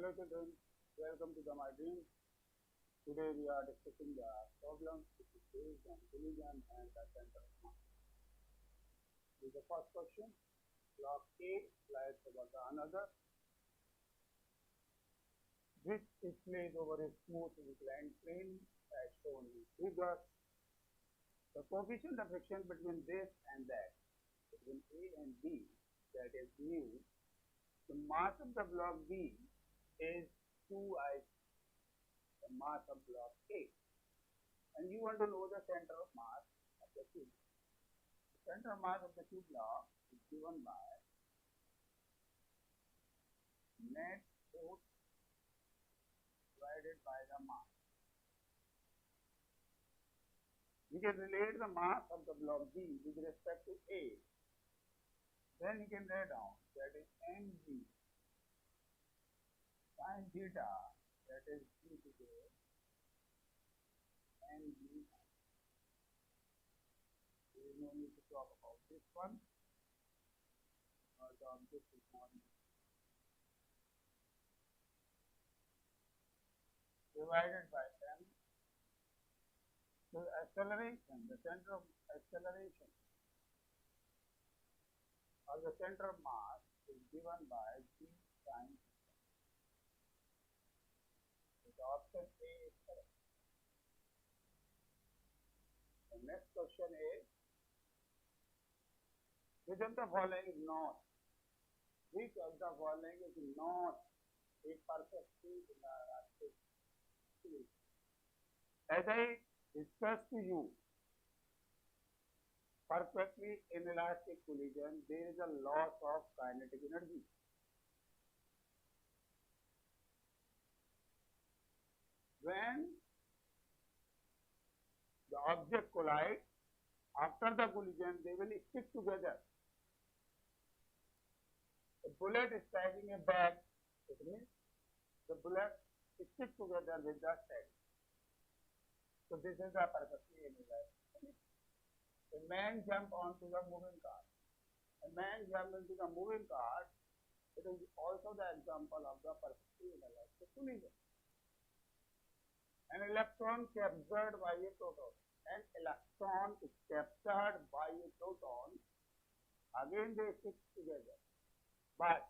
Hello children, welcome to my dream. Today we are discussing the problem which is based on collision and the center of mass. This is the first question. Block A lies over the another, which is placed over a smooth inclined plane as shown in figure. The coefficient of friction between this and that, between A and B, that is mu. The mass of the block B is 2I, the mass of block A, and you want to know the center of mass of the two. The center of mass of the two blocks is given by net force divided by the mass. We can relate the mass of the block B with respect to A. Then you can write down that is mg sin theta, that is due to the mg. There is no need to talk about this one, because the object is not divided by m. So acceleration, the center of acceleration or the center of mass is given by g sin theta. So the option A is correct. The next question is, which of the following is not? Which of the following is not a perfectly inelastic fluid? As I discussed to you, perfectly inelastic collision, there is a loss of kinetic energy. When the object collides, after the collision, they will stick together. A bullet is striking a bag, it means the bullet sticks together with the stab. So this is a perfectly inelastic. A man jumps onto the moving car. A man jumps into the moving car. It is also the example of the perfectly inelastic collision. An electron captured by a proton. An electron is captured by a proton. Again they stick together. But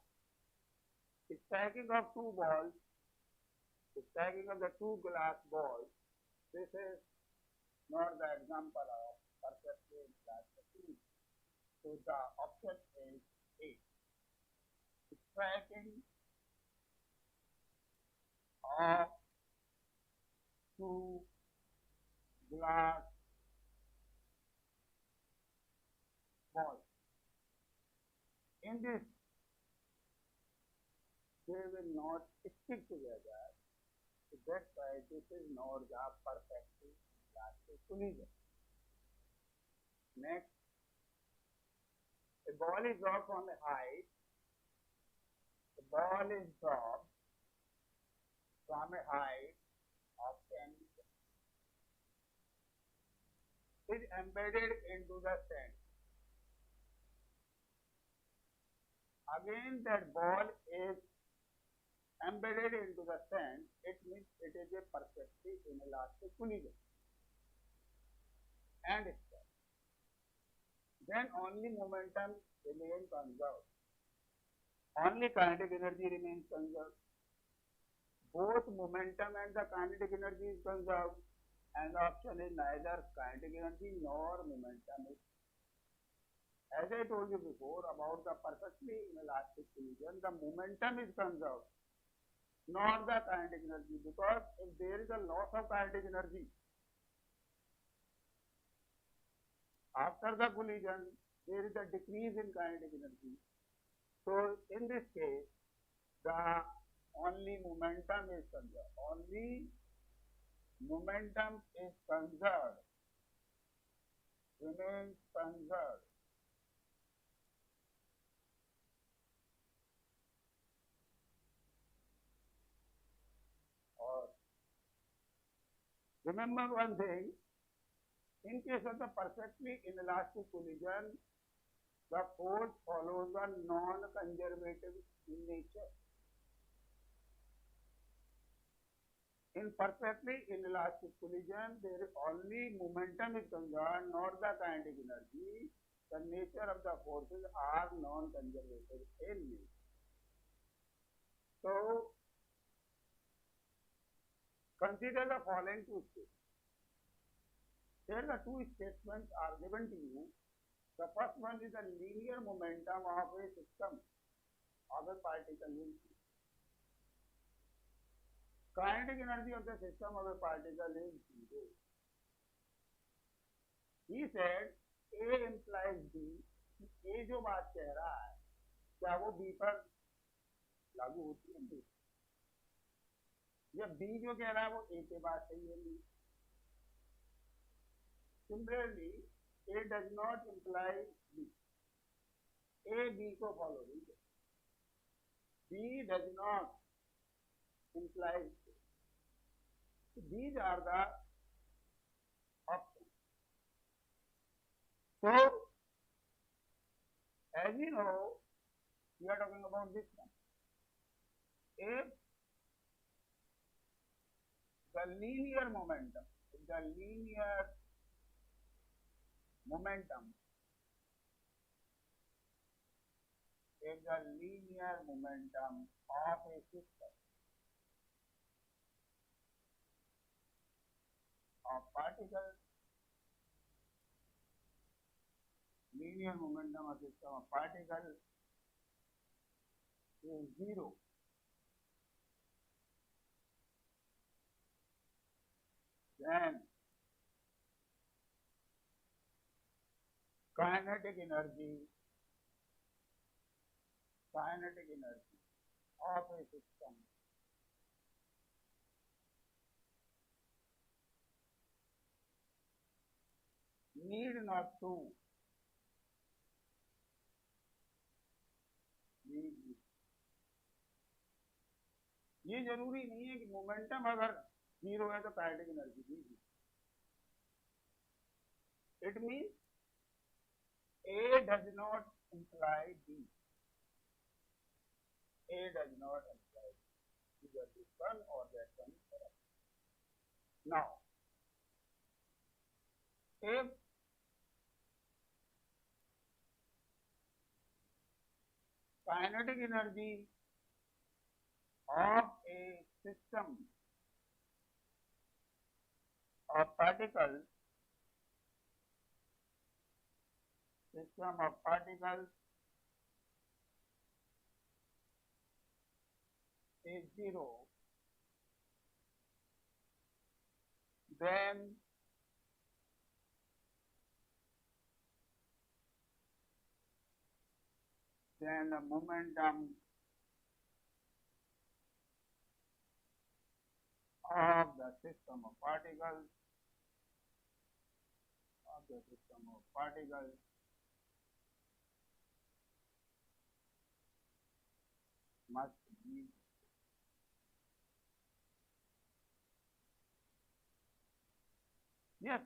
the stacking of two balls, the stacking of the two glass balls, this is not the example of perfectly inelastic collision. So the option is A. Stacking of two glass balls. In this, they will not stick together. So that's why this is not the perfectly inelastic collision. Next, a ball is dropped from a height. The ball is dropped from a height of 10 meters. It is embedded into the sand. Again, that ball is embedded into the sand. It means it is a perfectly inelastic collision. And step. Then only momentum remains conserved. Only kinetic energy remains conserved. Both momentum and the kinetic energy is conserved, and the option is neither kinetic energy nor momentum is. As I told you before about the perfectly inelastic collision, the momentum is conserved, not the kinetic energy, because if there is a loss of kinetic energy after the collision, there is a decrease in kinetic energy. So in this case, the only momentum is conserved. Only momentum is conserved, remains conserved. Remember one thing, in case of the perfectly inelastic collision, the force follows a non-conservative nature. In perfectly inelastic collision, there only momentum is concerned, not the kinetic energy. The nature of the forces are non-conservative in nature. So, consider the following two statements. Here the two statements are given to you. The first one is the linear momentum of a system of a particle in C. Kinetic energy of the system of a particle is zero. He said A implies B. A जो बात कह रहा है क्या वो B पर लागू होती है B? या B जो कह रहा है वो A के बात सही है नहीं. Similarly, A does not imply B. A B को follow नहीं करता. B does not imply A. So these are the options. So, as you know, we are talking about this one. If the linear momentum of a system of particles, linear momentum of system of particles is zero, then kinetic energy of a system need not to be. ये जरूरी नहीं है कि momentum अगर zero है तो kinetic energy भी zero. It means A does not imply B. A does not imply B. Either this one or that one is correct. Now, if kinetic energy of a system of particles is zero, then the momentum of the system of particles must be yes.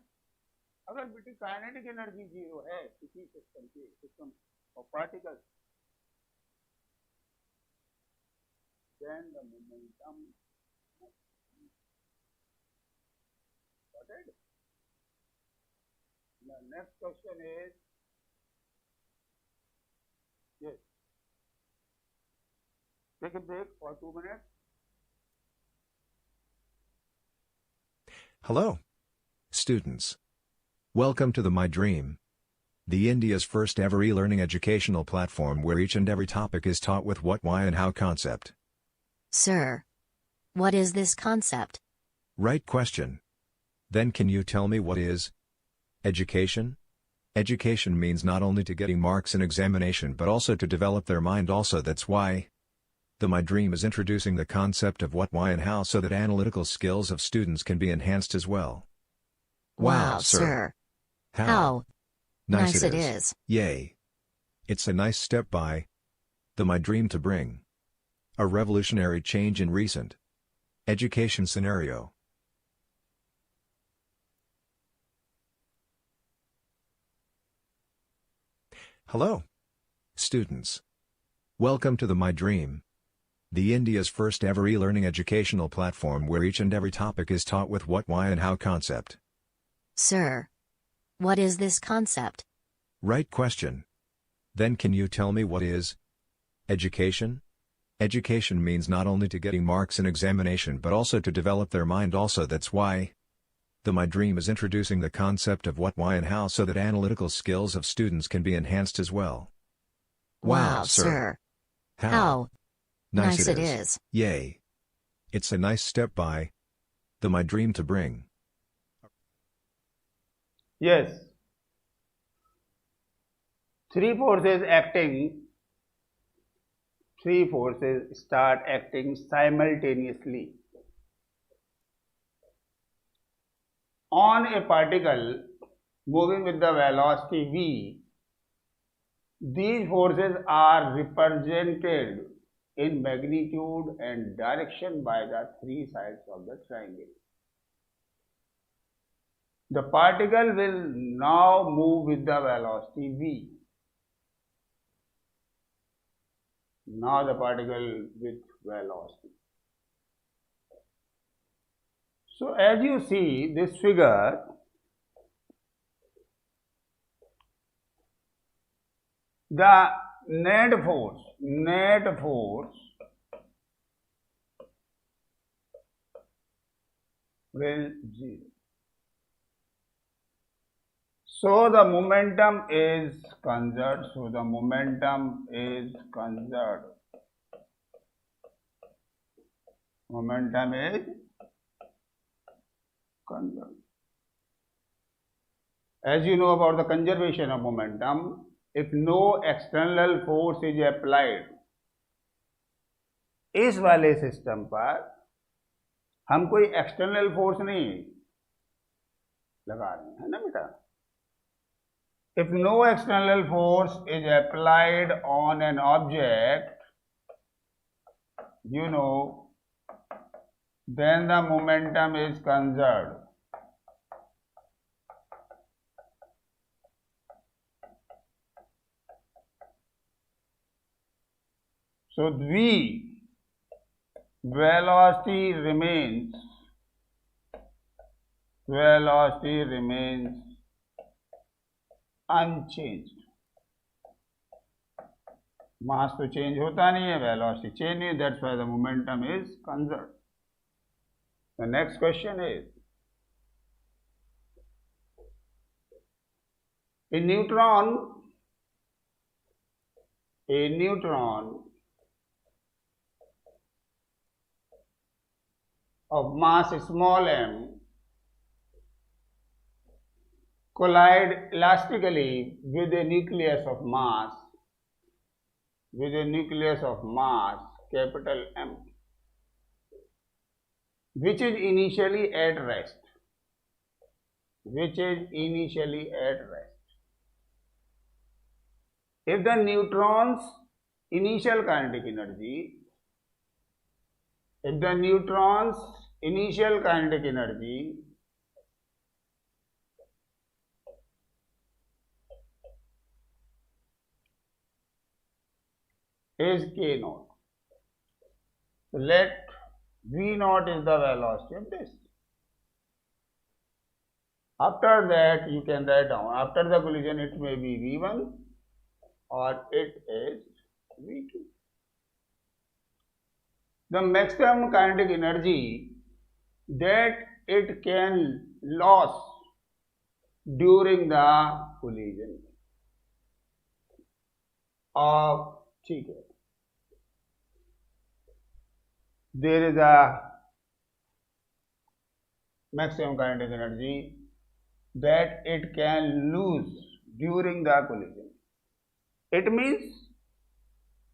अगर बेटी kinetic energy zero है किसी system of particles, then the momentum must be sorted. The next question is yes. Take a break for 2 minutes. Hello, students. Welcome to the My Dream, the India's first ever e-learning educational platform where each and every topic is taught with what, why and how concept. Sir, what is this concept? Right question. Then can you tell me what is education? Education means not only to getting marks in examination but also to develop their mind also. That's why the My Dream is introducing the concept of what, why and how so that analytical skills of students can be enhanced as well. Wow, sir. How nice it is. Yay. It's a nice step by the My Dream to bring a revolutionary change in recent education scenario. Hello, students. Welcome to the My Dream, The India's first ever e-learning educational platform where each and every topic is taught with what, why and how concept. Sir. What is this concept? Right question. Then can you tell me what is education? Education means not only to getting marks in examination but also to develop their mind also, that's why my dream is introducing the concept of what, why and how so that analytical skills of students can be enhanced as well. Wow, sir. How nice it is. Yay. It's a nice step by my dream to bring. Yes. Three forces start acting simultaneously on a particle moving with the velocity v. These forces are represented in magnitude and direction by the three sides of the triangle. The particle will now move with the velocity v. Now the particle with velocity. So as you see this figure, the net force will 0. So the momentum is conserved. Momentum is conserved. As you know about the conservation of momentum, if no external force is applied, इस वाले system पर हम कोई external force नहीं लगा रहे हैं, है ना बेटा? If no external force is applied on an object, you know, then the momentum is conserved. So v velocity remains unchanged. Mass तो change होता नहीं है, velocity change नहीं, that's why the momentum is conserved. The next question is, a neutron of mass small m collide elastically with a nucleus of mass capital M, which is initially at rest. If the neutron's initial kinetic energy is k naught, so let v naught is the velocity of this. After that you can write down, after the collision it may be v1 or it is v2. The maximum kinetic energy that it can lose during the collision of, ठीक है, there is a maximum kinetic energy that it can lose during the collision. It means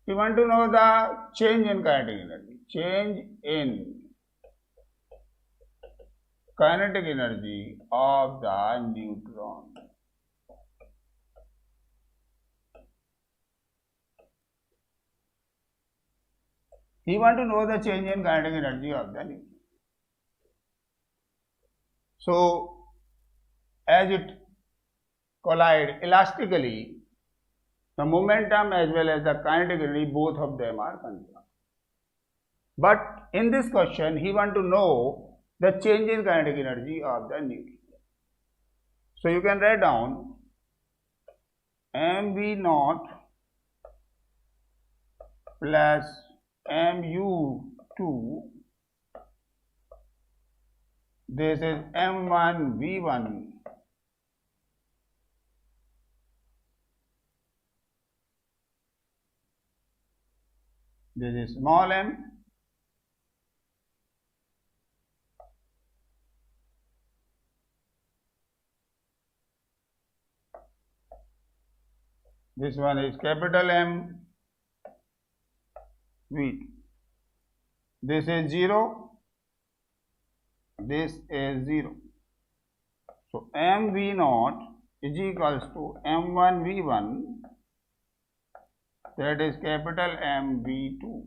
we want to know the change in kinetic energy. Change in kinetic energy of the neutron. We want to know the change in kinetic energy of the neutron. So, as it collide elastically, the momentum as well as the kinetic energy, both of them are conserved. But in this question, he want to know the change in kinetic energy of the nucleus. So you can write down mv naught plus mu2, this is m1 v1 this is small m this one is capital M V2. This is 0, this is 0. So mv naught is equals to m1 v1, that is capital M v2.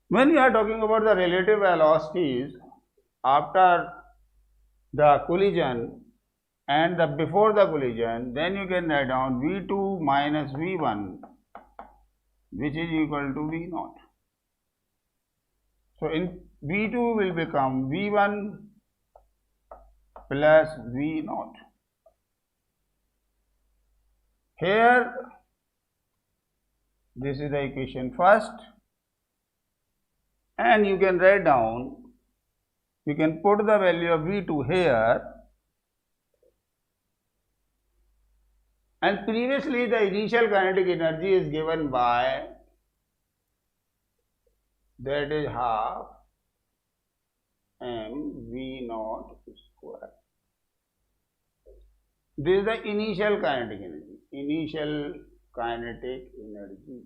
When we are talking about the relative velocities after the collision and the before the collision, then you can write down v2 minus v1, which is equal to v naught. So in v2 will become v1 plus v naught. Here this is the equation first, and you can write down, you can put the value of v2 here, and previously the initial kinetic energy is given by, that is half mv naught square. This is the initial kinetic energy, initial kinetic energy.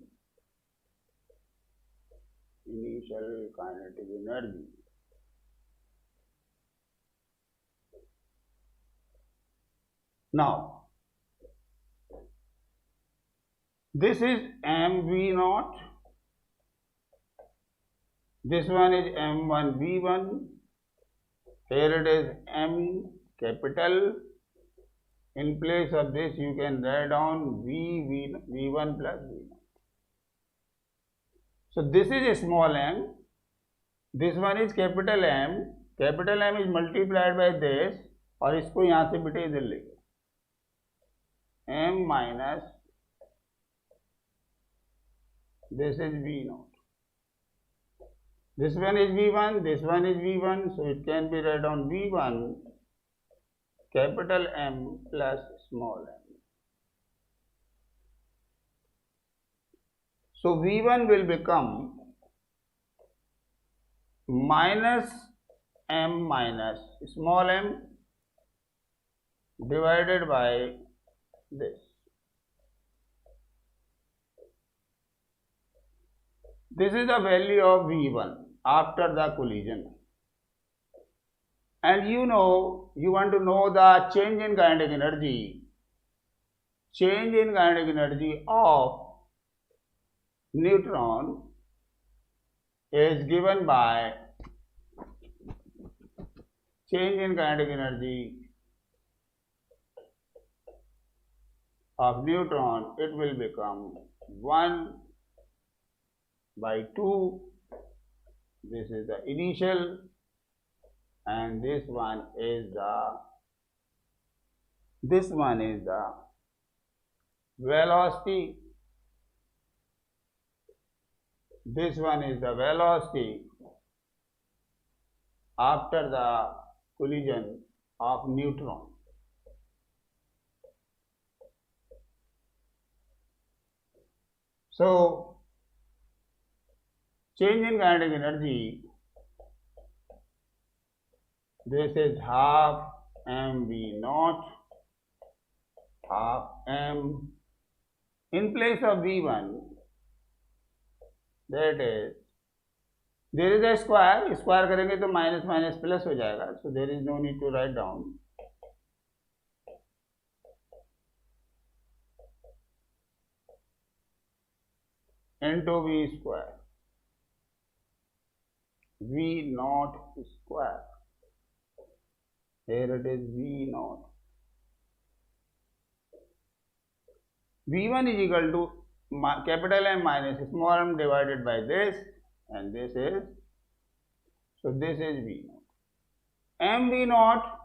Now, this is mv naught, this one is m1 v1, here it is m capital. In place of this you can write down v1 plus v0. So this is a small m, this one is capital M is multiplied by this, और इसको यहाँ से बेटे इधर ले गए, m minus this is v naught. This one is v1, this one is v1, so it can be written down v1 capital M plus small m. So v1 will become minus m minus small m divided by this. This is the value of v1 after the collision. And you know, you want to know the change in kinetic energy. Change in kinetic energy of neutron is given by change in kinetic energy of neutron, it will become 1 by 2. This is the initial, and this one is the velocity. This one is the velocity after the collision of neutron. So change in kinetic energy, this is half mv naught, half m. In place of v1, that is, there is a square करेंगे तो minus minus plus हो जाएगा, so there is no need to write down. Into v square, v naught square, here it is v naught. v1 is equal to capital M minus small m divided by this, and this is, so this is V naught. M V naught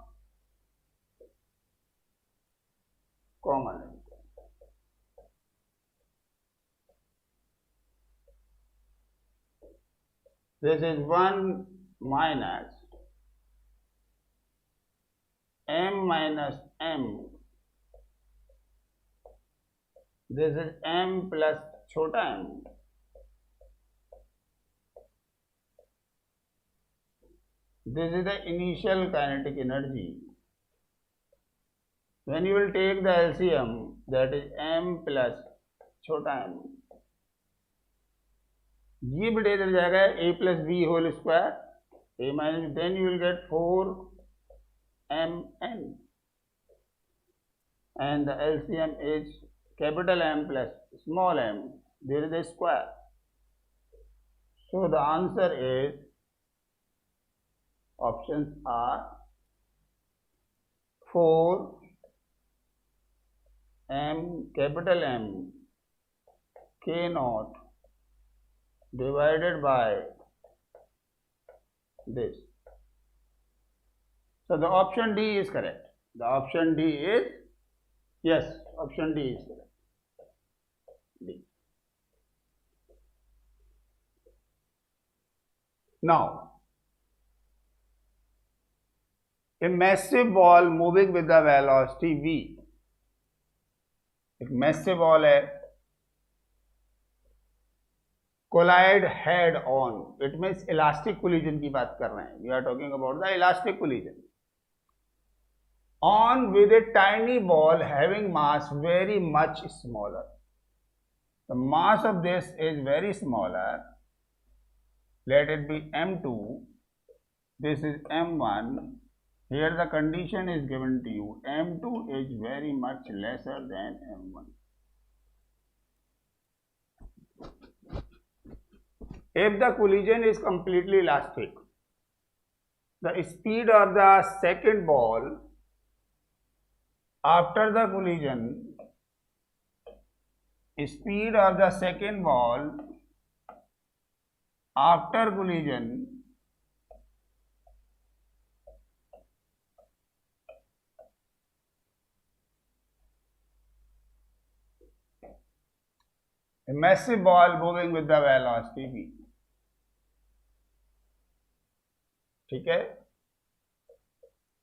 common. This is 1 minus M minus M. This is M plus chota m. This is the initial kinetic energy. When you will take the LCM, that is M plus chota m. ये बटे इधर जाएगा a plus b whole square, a minus, then you will get 4mn, and the LCM is capital M plus small m. There is a square. So the answer is, options are 4m capital M K naught divided by this. So the option D is correct. The option D is, yes, option D is correct. D. Now, a massive ball moving with the velocity v. एक massive ball है, collide head on. It means elastic collision की बात कर रहे हैं. We are talking about the elastic collision. On with a tiny ball having mass very much smaller. The mass of this is very smaller. Let it be m2. This is m1. Here the condition is given to you. m2 is very much lesser than m1. If the collision is completely elastic, the speed of the second ball after the collision, speed of the second ball after collision a massive ball moving with the velocity v. ठीक है,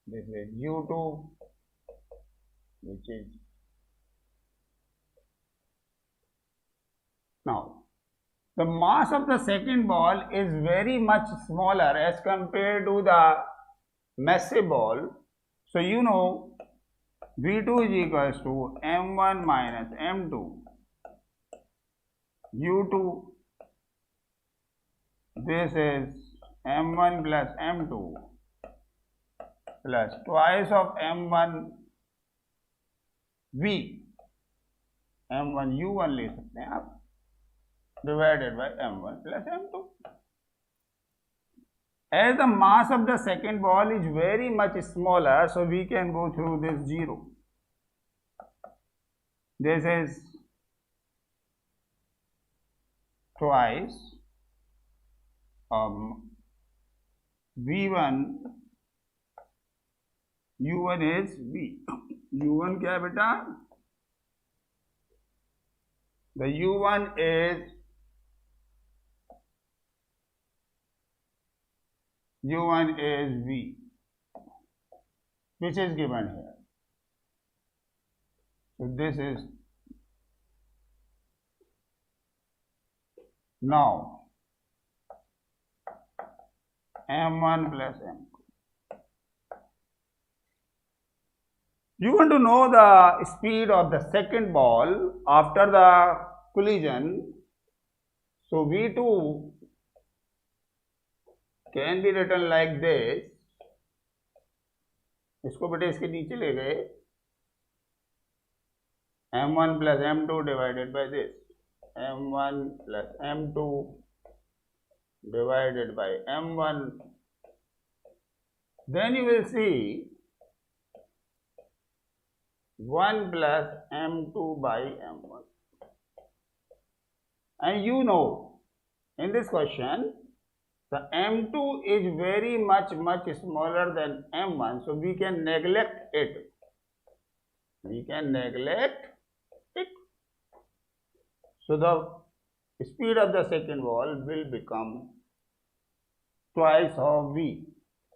this is u2, which is, now the mass of the second ball is very much smaller as compared to the massive ball. So you know v2 is equals to m1 minus m2 u2. This is m1 plus m2 plus twice of m1 v, m1 u1 ले सकते हैं आप, divided by m1 plus m2. As the mass of the second ball is very much smaller, so we can go through this 0. This is twice v1, u1 is v. u1 क्या है बेटा? The u1 is v, which is given here. So this is, now m1 plus m2. You want to know the speed of the second ball after the collision. So v2 can be written like this. इसको बेटे इसके नीचे ले गए, m1 plus m2 divided by this, m1 plus m2 divided by m1. Then you will see 1 plus m2 by m1. And you know, in this question, the M2 is very much smaller than M1, so we can neglect it. We can neglect it. So the speed of the second wall will become twice of V.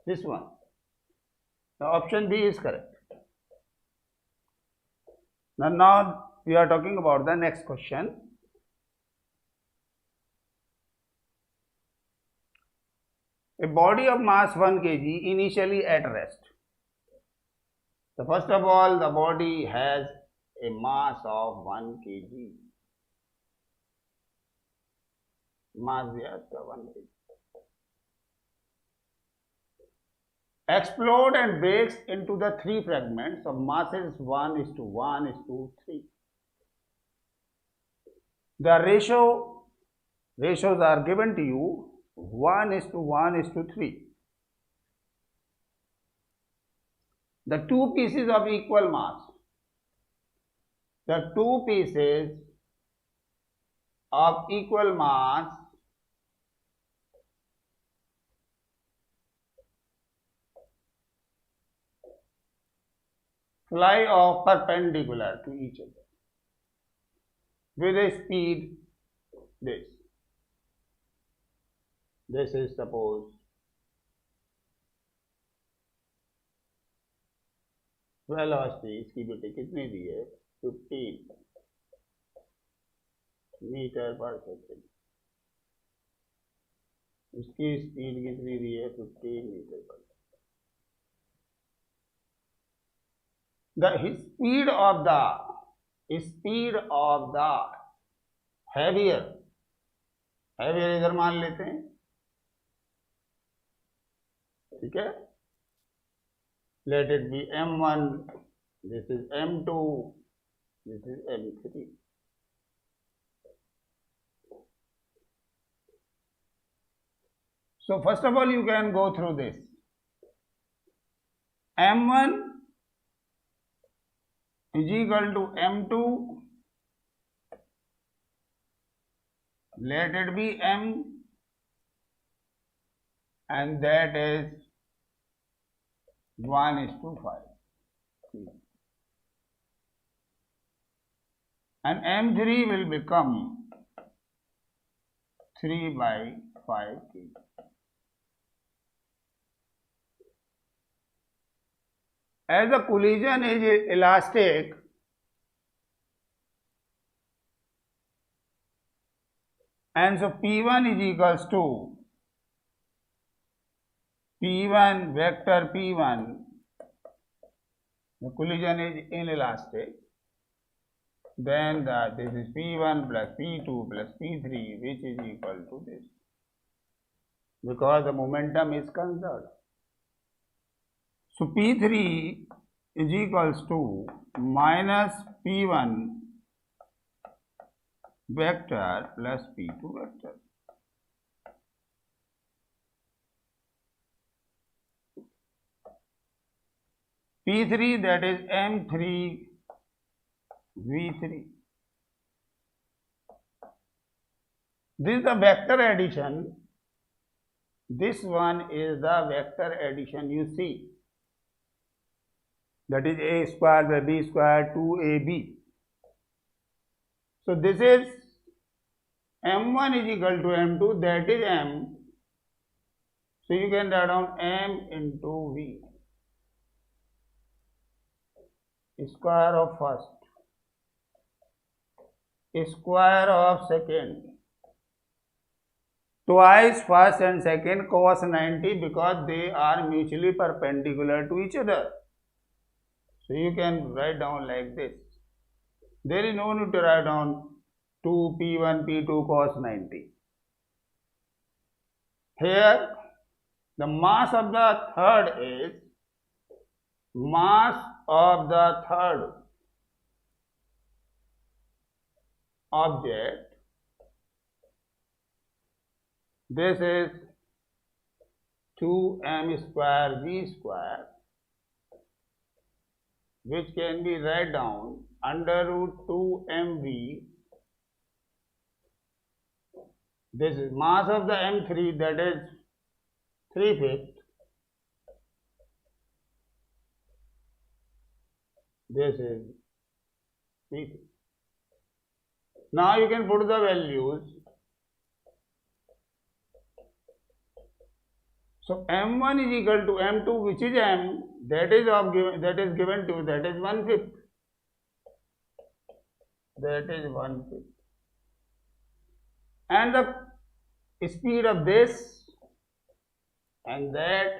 This one. The option B is correct. Now we are talking about the next question. A body of mass 1 kg initially at rest. So first of all, the body has a mass of 1 kg. Mass yes, 1 kg. Explode and breaks into the 3 fragments of masses 1:1:3. The ratios are given to you 1:1:3. The two pieces of equal mass. The two pieces of equal mass fly off perpendicular to each other with a speed this. This is suppose velocity इसकी बेटे कितनी दी है 15 metre पर second. इसकी speed कितनी दी है 15 metre पर. The speed of the heavier इधर मान लेते हैं. ठीक है. Let it be M1, this is M2, this is M3. So first of all you can go through this. M1 is equal to M2, let it be M, and that is 1:5. And M3 will become 3/5 kg. As the collision is elastic, and so P1 is equals to P1 vector P1, the collision is inelastic, then this is P1 plus P2 plus P3, which is equal to this, because the momentum is conserved. So P3 is equals to minus P1 vector plus P2 vector. P3, that is M3 V3. This is the vector addition. This one is the vector addition you see. That is A square by B square 2AB. So this is M1 is equal to M2, that is M. So you can write down M into V. Square of first, square of second, twice first and second cos 90, because they are mutually perpendicular to each other. So you can write down like this. There is no need to write down 2P1 P2 cos 90. Here the mass of the third is mass of the third object. This is 2m square v square, which can be write down under root 2mv This is mass of the M3, that is 3/5. This is 3/5. Now you can put the values. So M1 is equal to M2, which is M, that is given to, that is 1/5. That is 1/5. And the speed of this and that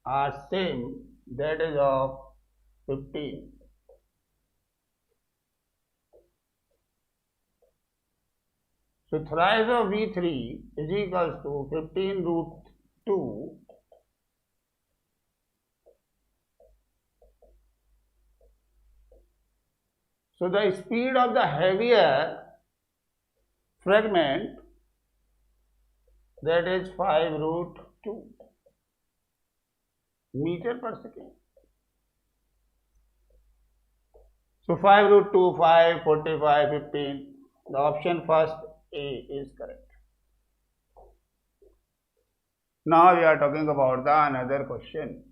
are same, that is of 15. So thrice of V3 is equals to 15 root 2 . So the speed of the heavier fragment, that is 5 root 2 meter per second. So 5 root 2, 5, 45, 15. The option first A is correct. Now we are talking about the another question.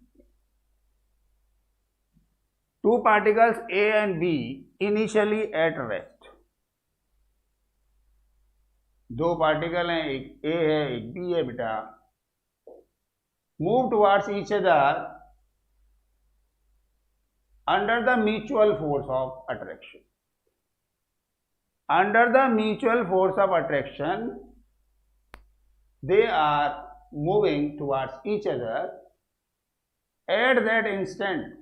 Two particles A and B initially at rest. दो particle हैं, एक A है एक B है बेटा. Move towards each other under the mutual force of attraction. Under the mutual force of attraction, they are moving towards each other. At that instant,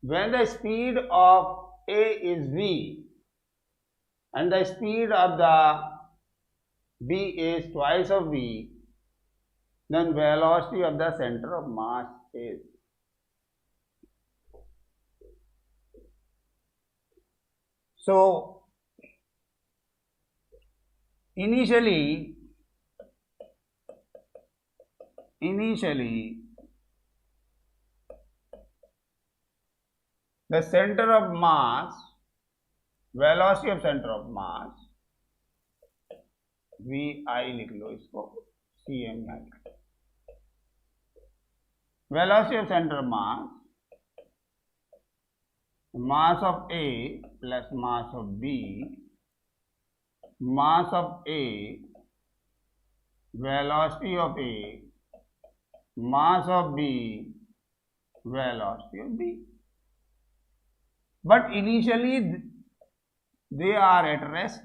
when the speed of A is V and the speed of the B is twice of V, then velocity of the center of mass is. So initially the center of mass, velocity of center of mass, VI लिख लो इसको, CM यहाँ लिख लो. Velocity of center of mass, mass of A plus mass of B, mass of A, velocity of A, mass of B, velocity of B. But initially they are at rest.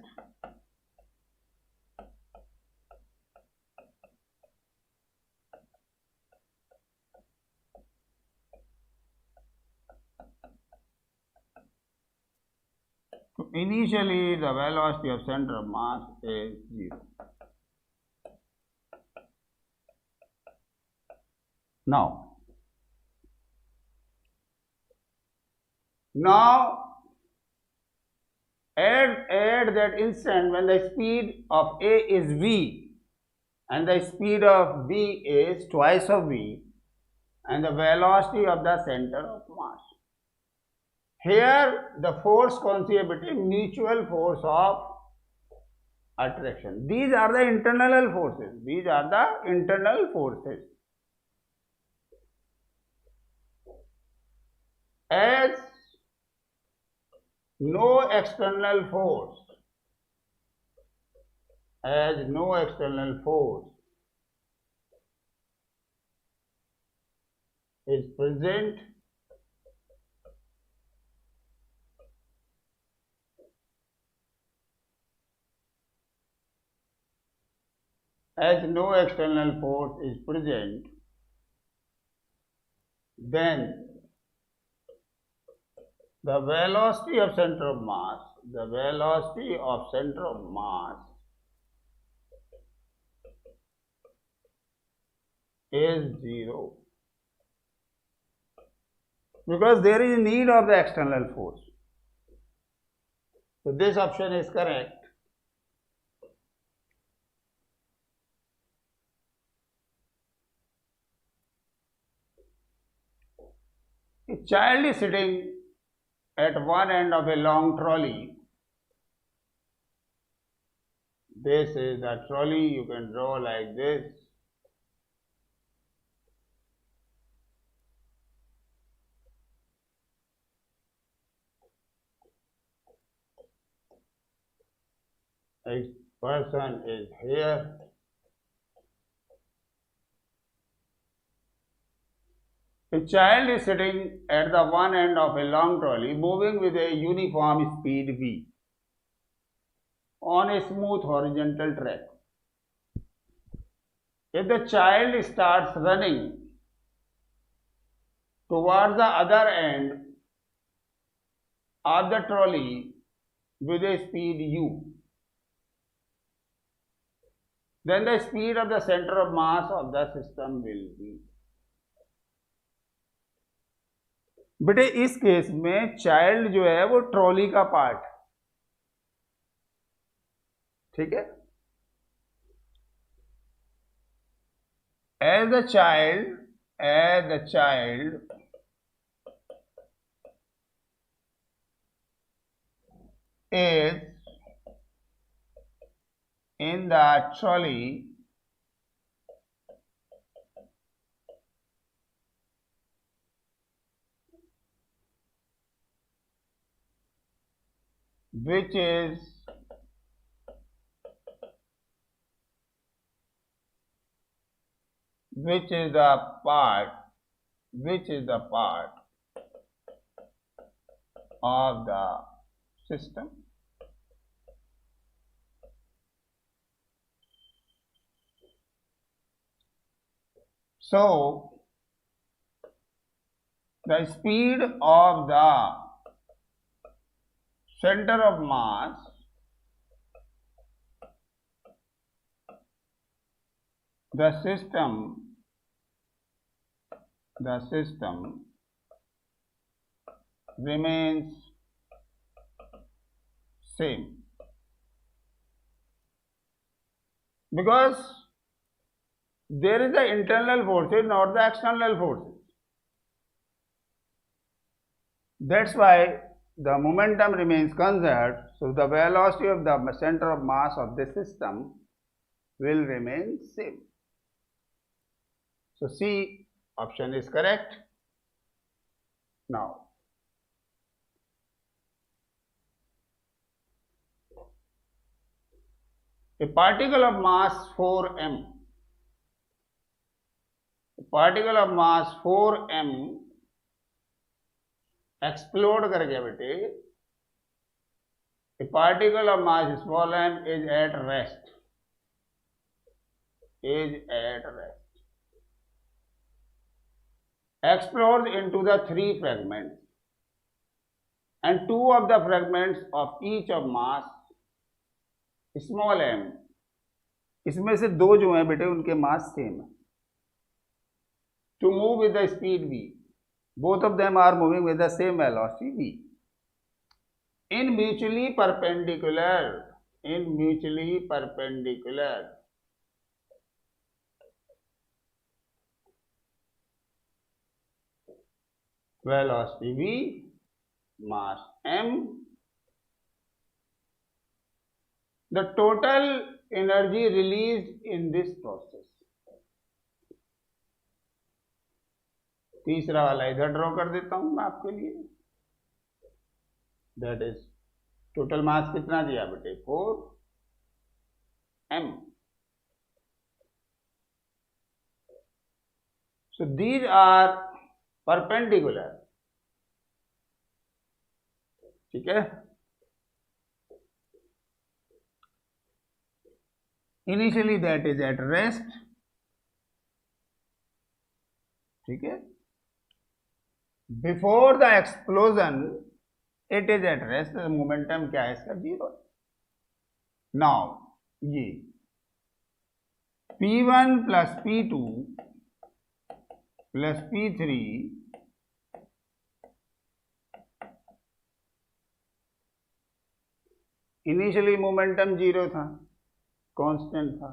So initially the velocity of center of mass is 0. Now at that instant when the speed of A is V and the speed of B is twice of V and the velocity of the center of mass. Here the force conceived between mutual force of attraction. These are the internal forces. These are the internal forces. As no external force is present, then the velocity of center of mass is 0, because there is need of the external force. So this option is correct. A child is sitting at one end of a long trolley This is the trolley. You can draw like this. A person is here. A child is sitting at the one end of a long trolley, moving with a uniform speed v on a smooth horizontal track. If the child starts running towards the other end of the trolley with a speed u, then the speed of the center of mass of the system will be. बेटे इस case में child जो है वो trolley का part, ठीक है. as the child is in the trolley, which is the part of the system. So the speed of the center of mass the system remains same, because there is the internal forces, not the external forces. That's why the momentum remains conserved, so the velocity of the center of mass of the system will remain same. So C option is correct. Now, a particle of mass 4m, explode कर गया बेटे. A particle of mass small m is at rest. Explodes into the 3 fragments, and 2 of the fragments of each of mass small m, इसमें से 2 जो हैं बेटे उनके mass same है. To move with the speed v, both of them are moving with the same velocity v in mutually perpendicular velocity v, mass m. The total energy released in this process. तीसरा वाला इधर draw कर देता हूं मैं आपके लिए. That is total mass कितना दिया बेटे 4m. So these are perpendicular. ठीक है. Initially that is at rest. ठीक है. Before the explosion it is at rest. The momentum क्या है इसका 0. Now ये P1 plus P2 plus P3 initially momentum 0 था, कांस्टेंट था.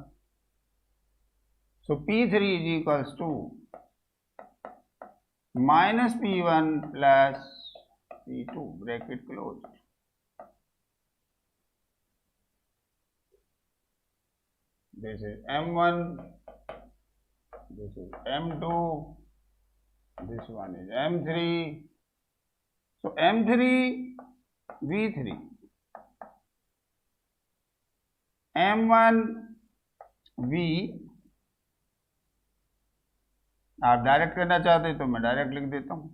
सो P3 is equals to minus P1 plus P2 bracket closed. this is M1, this is M2, this one is M3. So M3, V3, M1, V, आप direct करना चाहते तो मैं direct लिख देता हूं.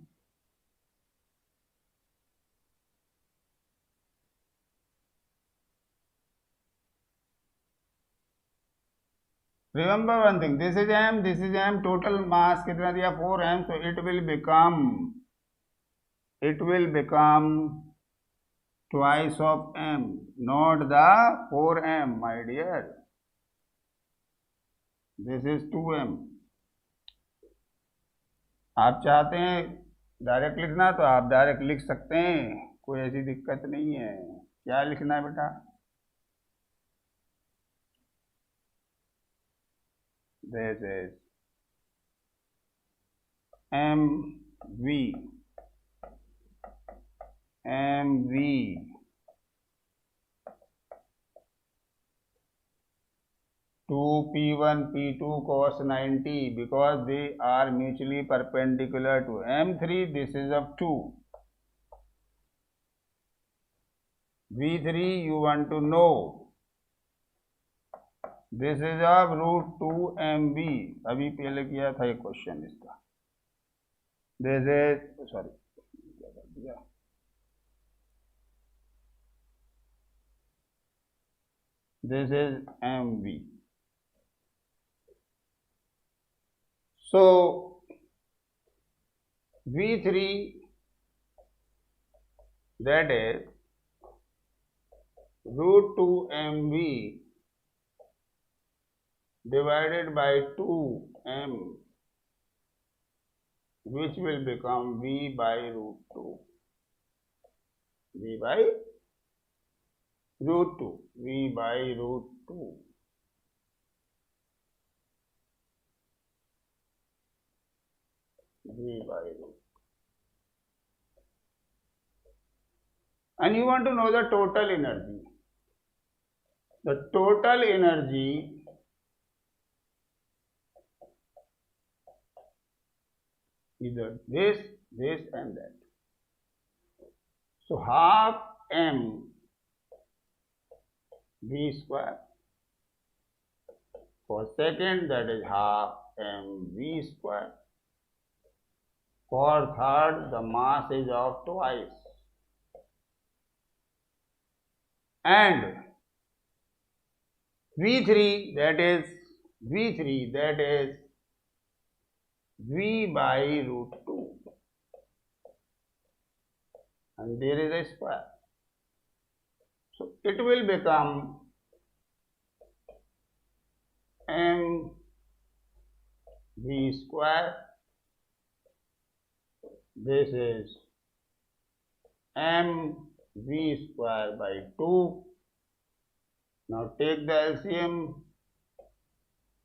Remember one thing, this is M, total mass कितना दिया 4m, so it will become twice of m, not the 4m, my dear. This is 2m. आप चाहते हैं डायरेक्ट लिखना तो आप डायरेक्ट लिख सकते हैं, कोई ऐसी दिक्कत नहीं है. क्या लिखना है बेटा? This is MV 2P1 P2 cos 90, because they are mutually perpendicular to M3. This is of 2. V3 you want to know. This is of root 2 MB. अभी पहले किया था एक क्वेश्चन इसका. This is sorry. This is MB. So V3, that is root 2 MB divided by 2m, which will become V by root 2. V by root 2. V by root 2. V by root. And you want to know the total energy. The total energy either this and that. So half m v square. For second, that is half m v square. For third, the mass is of twice. And V3, that is V by root 2, and there is a square, so it will become m v square. This is m v square by 2. Now take the LCM.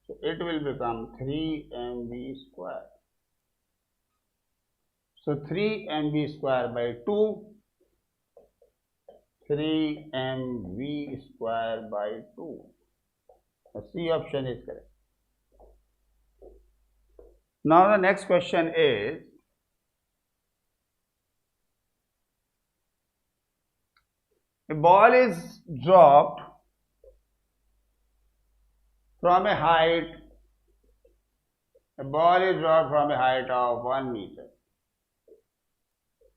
So it will become 3mv square. So 3mv square by 2, 3mv square by 2. The C option is correct. Now the next question is, a ball is dropped from a height of 1 meter.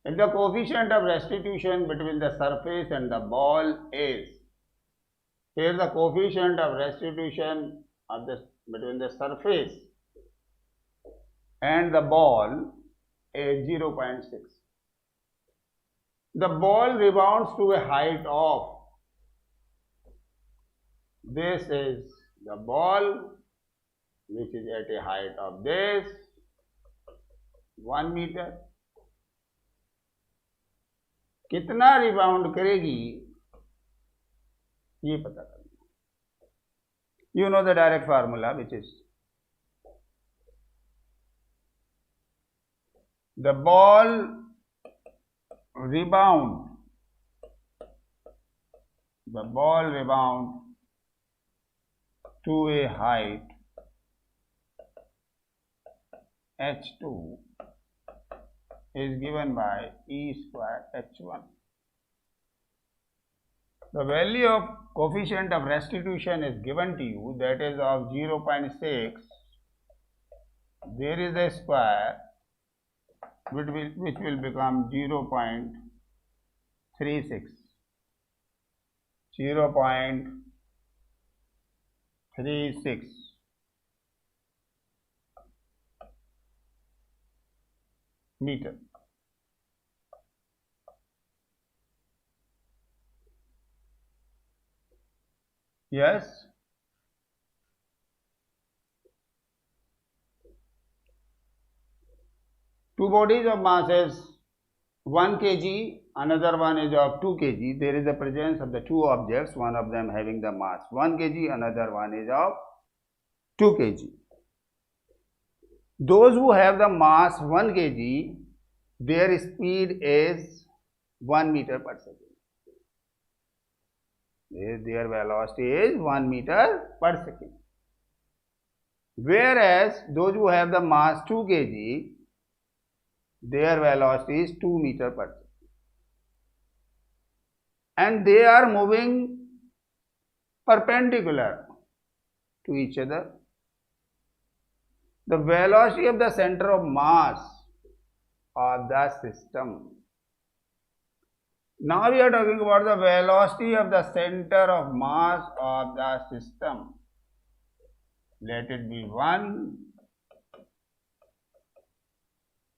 If the coefficient of restitution between the surface and the ball is, here the coefficient of restitution of between the surface and the ball is 0.6. The ball rebounds to a height of, this is the ball which is at a height of this 1 meter. कितना rebound करेगी ये पता करना. You know the direct formula, which is the ball rebound to a height h2 is given by E square h1. The value of coefficient of restitution is given to you, that is of 0.6. There is a square which will become 0.36. 0.36 meter. Yes. Two bodies of masses 1 kg, another one is of 2 kg. There is the presence of the two objects, one of them having the mass 1 kg, another one is of 2 kg. Those who have the mass 1 kg, their speed is 1 meter per second. Their velocity is 1 meter per second. Whereas those who have the mass 2 kg, their velocity is 2 meter per second. And they are moving perpendicular to each other. The velocity of the center of mass of the system. Now we are talking about the velocity of the center of mass of the system. Let it be 1,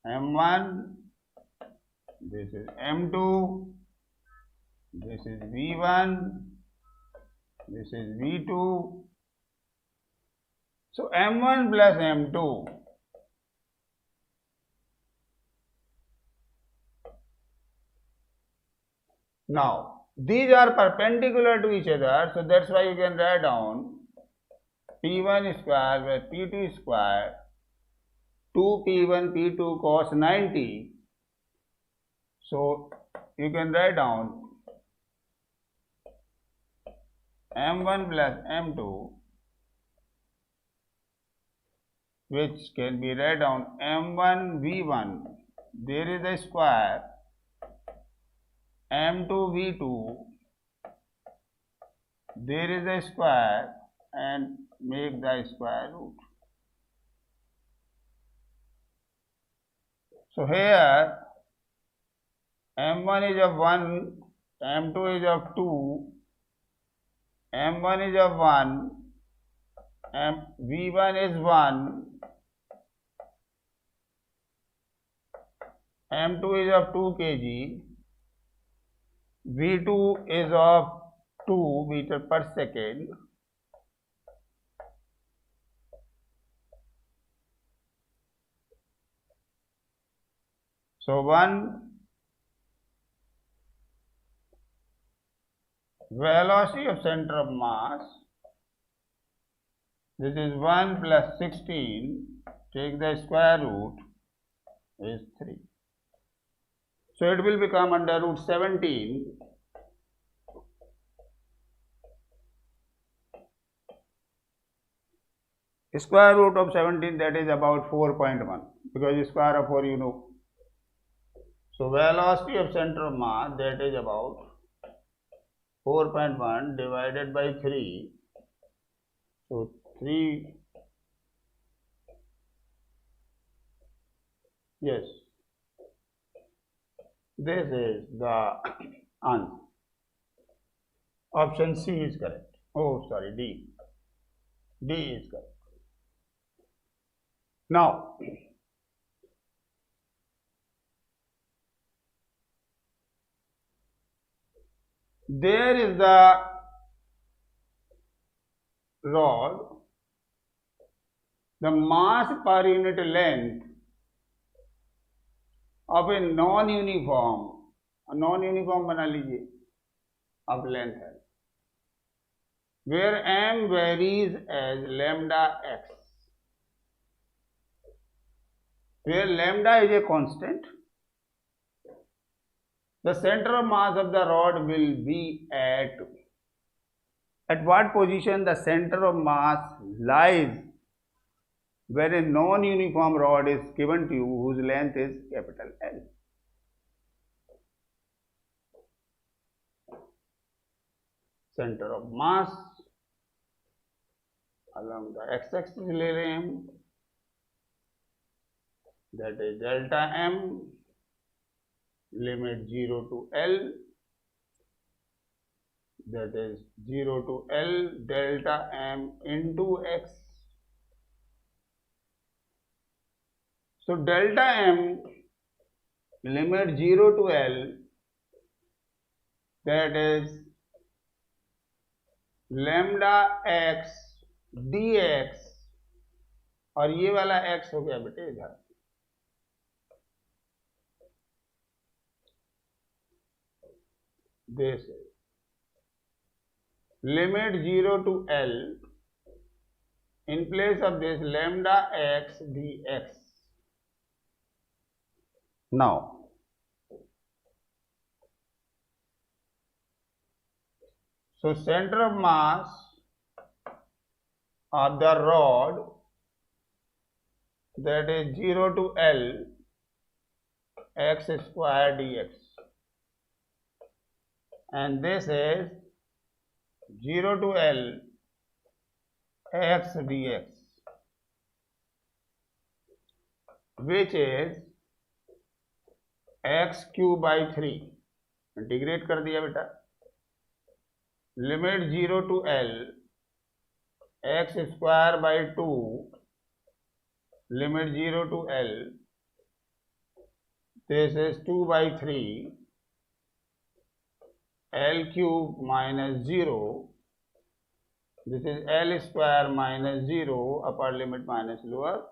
m1, this is m2, this is v1, this is v2. So m1 plus m2 now these are perpendicular to each other, so that's why you can write down p1 square by p2 square 2p1 p2 cos 90. So you can write down m1 plus m2, which can be written down m1 v1, there is a square, m2 v2, there is a square, and make the square root. So here m1 is of 1, m2 is of 2, m1 is of 1, v1 is 1, m2 is of 2 kg, v2 is of 2 meter per second. So 1 velocity of center of mass, this is 1 plus 16, take the square root, is 3. So it will become under root 17. Square root of 17, that is about 4.1, because square of 4 you know. So velocity of center of mass, that is about 4.1 divided by 3. So 3, yes, this is the answer. Option C is correct. Oh, sorry, D. D is correct. Now, there is the rod, the mass per unit length of a non-uniform बना लीजिए of length है, where m varies as lambda x, where lambda is a constant. The center of mass of the rod will be at At what position the center of mass lies when a non-uniform rod is given to you whose length is capital L? Center of mass along the x-axis ले रहे हैं हम, that is delta m, limit 0 to L, that is 0 to L delta m into x. So delta m limit 0 to L, that is lambda x dx, और ये वाला x हो गया बेटे इधर, this is limit 0 to L, in place of this lambda x dx. Now so center of mass of the rod, that is 0 to L x square dx, and this is 0 to L x dx, which is x cube by 3. Integrate कर दिया बेटा, limit 0 to L x square by 2, limit 0 to L, this is 2 by 3, L cube minus 0, this is L square minus 0, upper limit minus lower,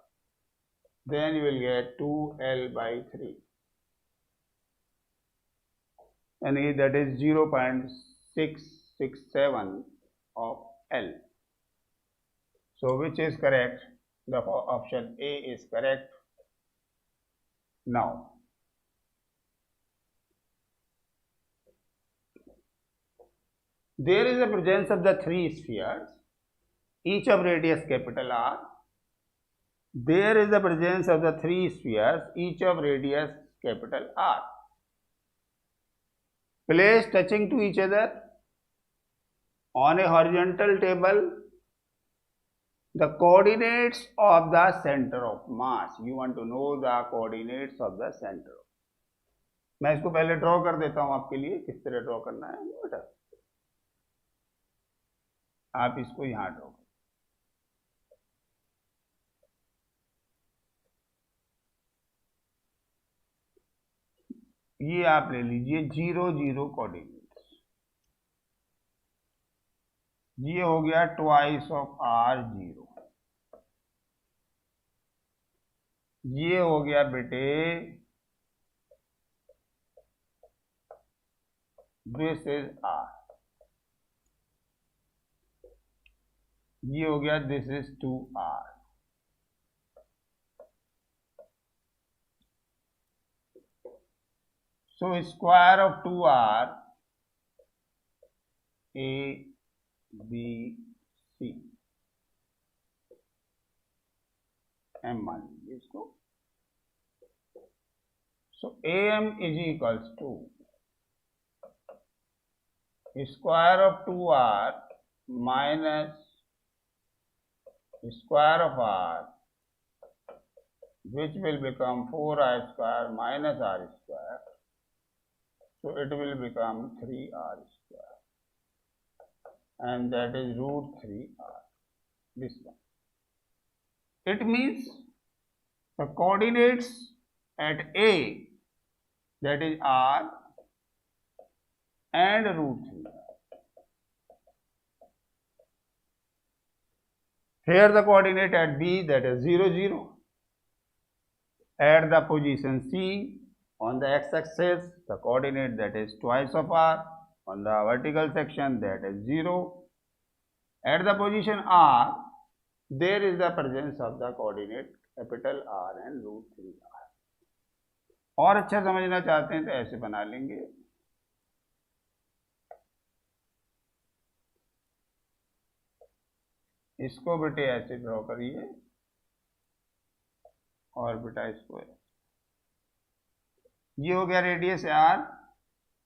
then you will get 2L by 3, and that is 0.667 of L. So which is correct? The option A is correct. Now there is a presence of the three spheres, each of radius capital R. There is the presence of the three spheres, each of radius capital R, placed touching to each other on a horizontal table. The coordinates of the center of mass. You want to know the coordinates of the center. मैं इसको पहले draw कर देता हूं आपके लिए, किस तरह ड्रॉ करना है बेटा, आप इसको यहां ड्रॉ करें. ये आप ले लीजिए 0 0 कोऑर्डिनेट्स. ये हो गया ट्वाइस ऑफ R 0. ये हो गया बेटे दिस इज R. ये हो गया this is 2R. So square of 2R, A, B, C, M मान लीजिए इसको. So AM is equals to square of 2R minus square of R, which will become 4R square minus R square. So it will become 3R square, and that is root 3R, this one. It means the coordinates at A, that is R, and root 3R. Here the coordinate at B, that is 0 0. At the position C, on the x-axis, the coordinate that is twice of R, on the vertical section that is 0. At the position R, there is the presence of the coordinate capital R and root 3R. और अच्छा समझना चाहते हैं तो ऐसे बना लेंगे. इसको बेटे ऐसे ड्रॉ करिए और बेटा इसको, ये हो गया रेडियस आर,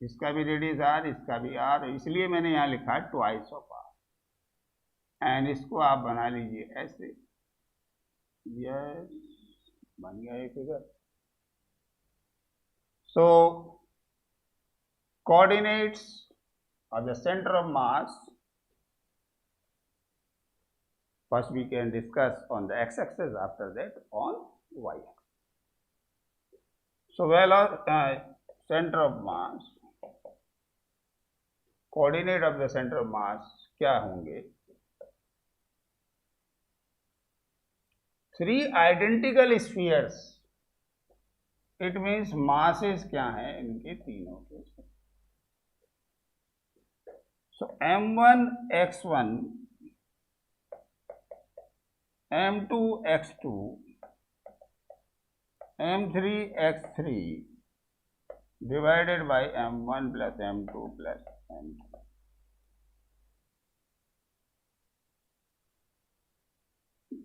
इसका भी रेडियस आर, इसका भी आर, इसलिए मैंने यहाँ लिखा है ट्वाइस ऑफ आर। एंड इसको आप बना लीजिए ऐसे, यस बन गया ये figure. So coordinates of the center of mass, first we can discuss on the x-axis, after that on y-axis. So center of mass, coordinate of the center of mass क्या होंगे? 3 identical spheres, it means masses क्या है इनके तीनों के। So m1 x1, m2 x2, m3 x3 divided by m1 plus m2 plus m3.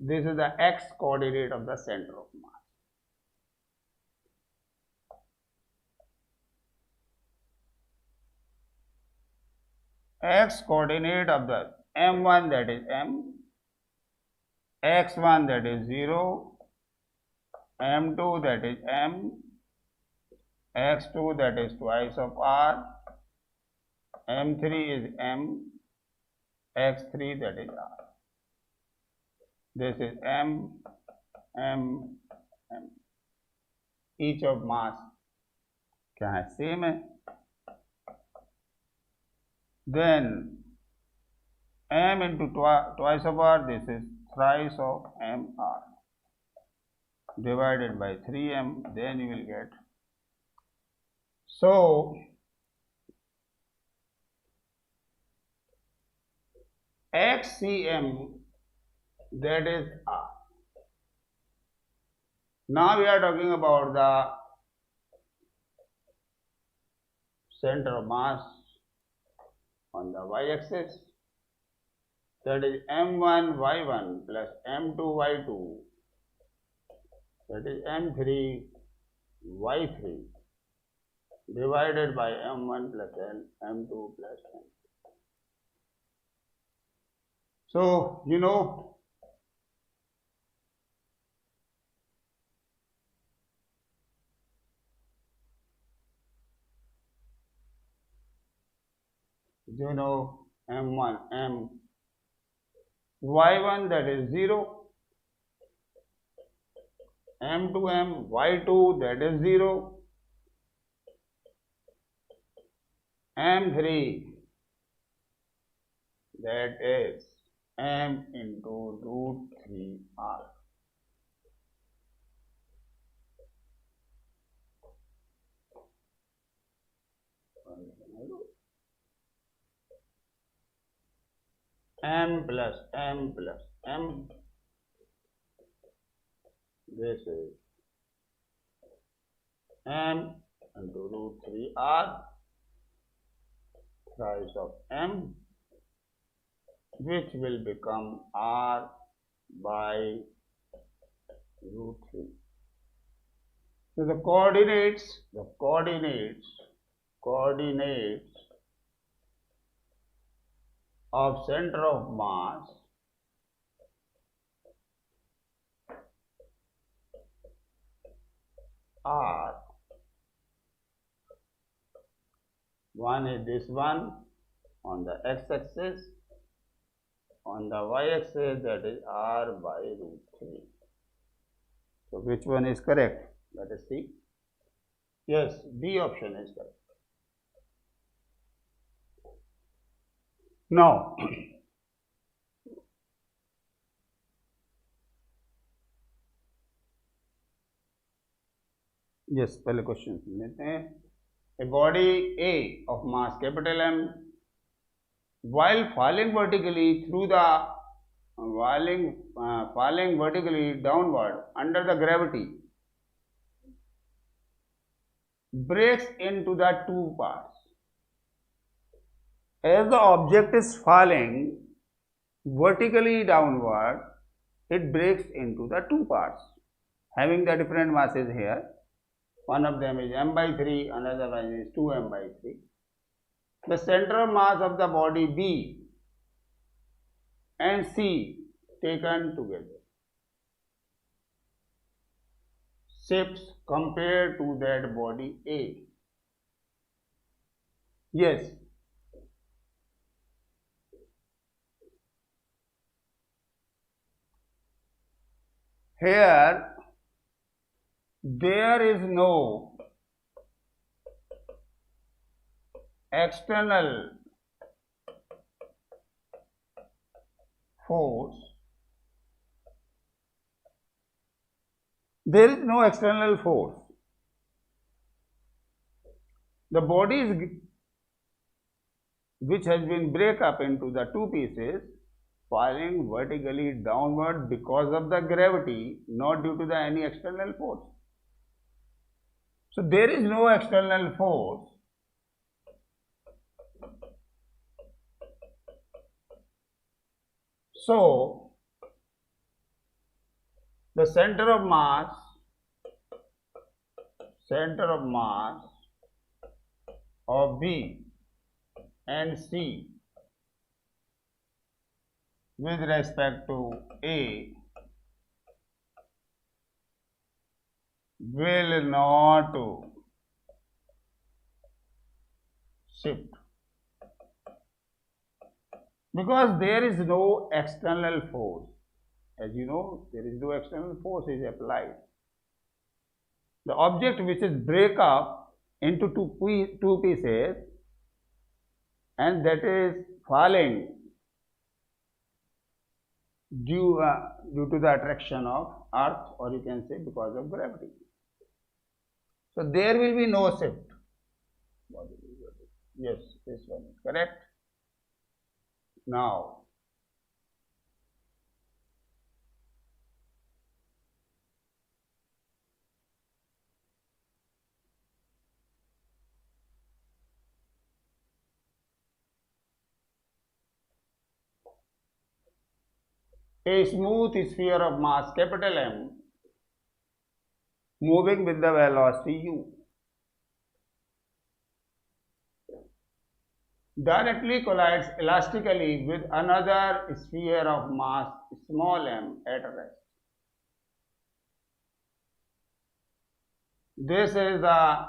This is the x coordinate of the center of mass. X coordinate of the m1 that is m, x1 that is 0, m2 that is m, x2 that is twice of r, m3 is m, x3 that is r. This is m, m, m. Each of mass क्या है, same है। Then m into twice of r, this is thrice of mr divided by 3m, then you will get, so xcm, that is r. Now we are talking about the center of mass on the y-axis, that is m1 y1 plus m2 y2, that is m3 y3 divided by m1 plus m2 plus m. So you know m1 m y1 that is 0, m2 m y2 that is 0, m3 that is m into root 3r. m plus m plus m, this is m into root 3r, thrice of m, which will become r by root 3. So the coordinates of center of mass are, one is this one on the x-axis, on the y-axis that is r by root 3. So which one is correct? Let us see. Yes, B option is correct. Now yes, पहले question लेते हैं। A body A of mass capital M, while falling vertically through the falling vertically downward under the gravity, breaks into the two parts. As the object is falling, vertically downward, it breaks into the two parts, having the different masses here. One of them is m by 3, another one is 2m by 3. The center of mass of the body B and C taken together shifts compared to that body A. Yes. Here there is no external force. There is no external force. The body is, which has been break up into the two pieces, falling vertically downward because of the gravity, not due to the any external force. So there is no external force. So the center of mass of B and C with respect to A will not shift because there is no external force. As you know, there is no external force is applied. The object which is break up into two pieces and that is falling due to the attraction of earth, or you can say because of gravity. So there will be no shift. Yes, this one is correct. Now a smooth sphere of mass capital M moving with the velocity u directly collides elastically with another sphere of mass small m at rest. This is the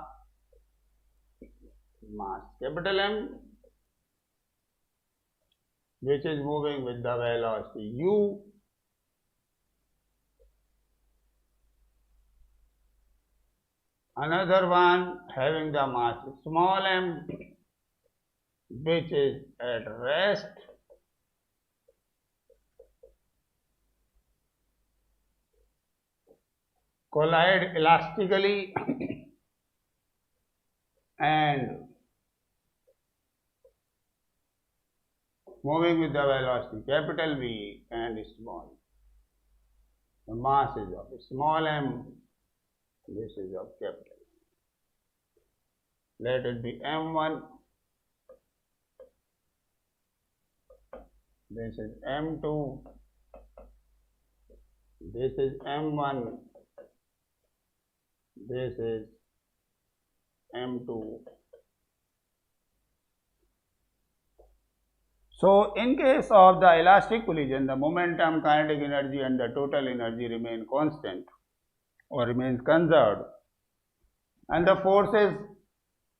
mass capital M which is moving with the velocity u. Another one having the mass small m which is at rest. Collide elastically and moving with the velocity capital V and small. The mass is of small m, this is of capital. Let it be m1, this is m2, this is m1, this is m2. So in case of the elastic collision, the momentum, kinetic energy and the total energy remain constant or remains conserved, and the forces,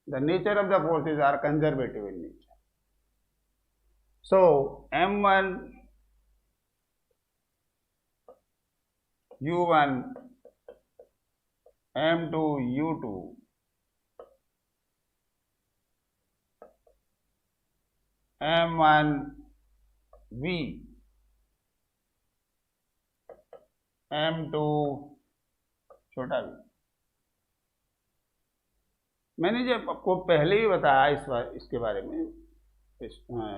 the nature of the forces are conservative in nature. So m1 u1 m2 u2 m1 v m2 छोटा v. मैंने जब आपको पहले ही बताया इसके बारे में,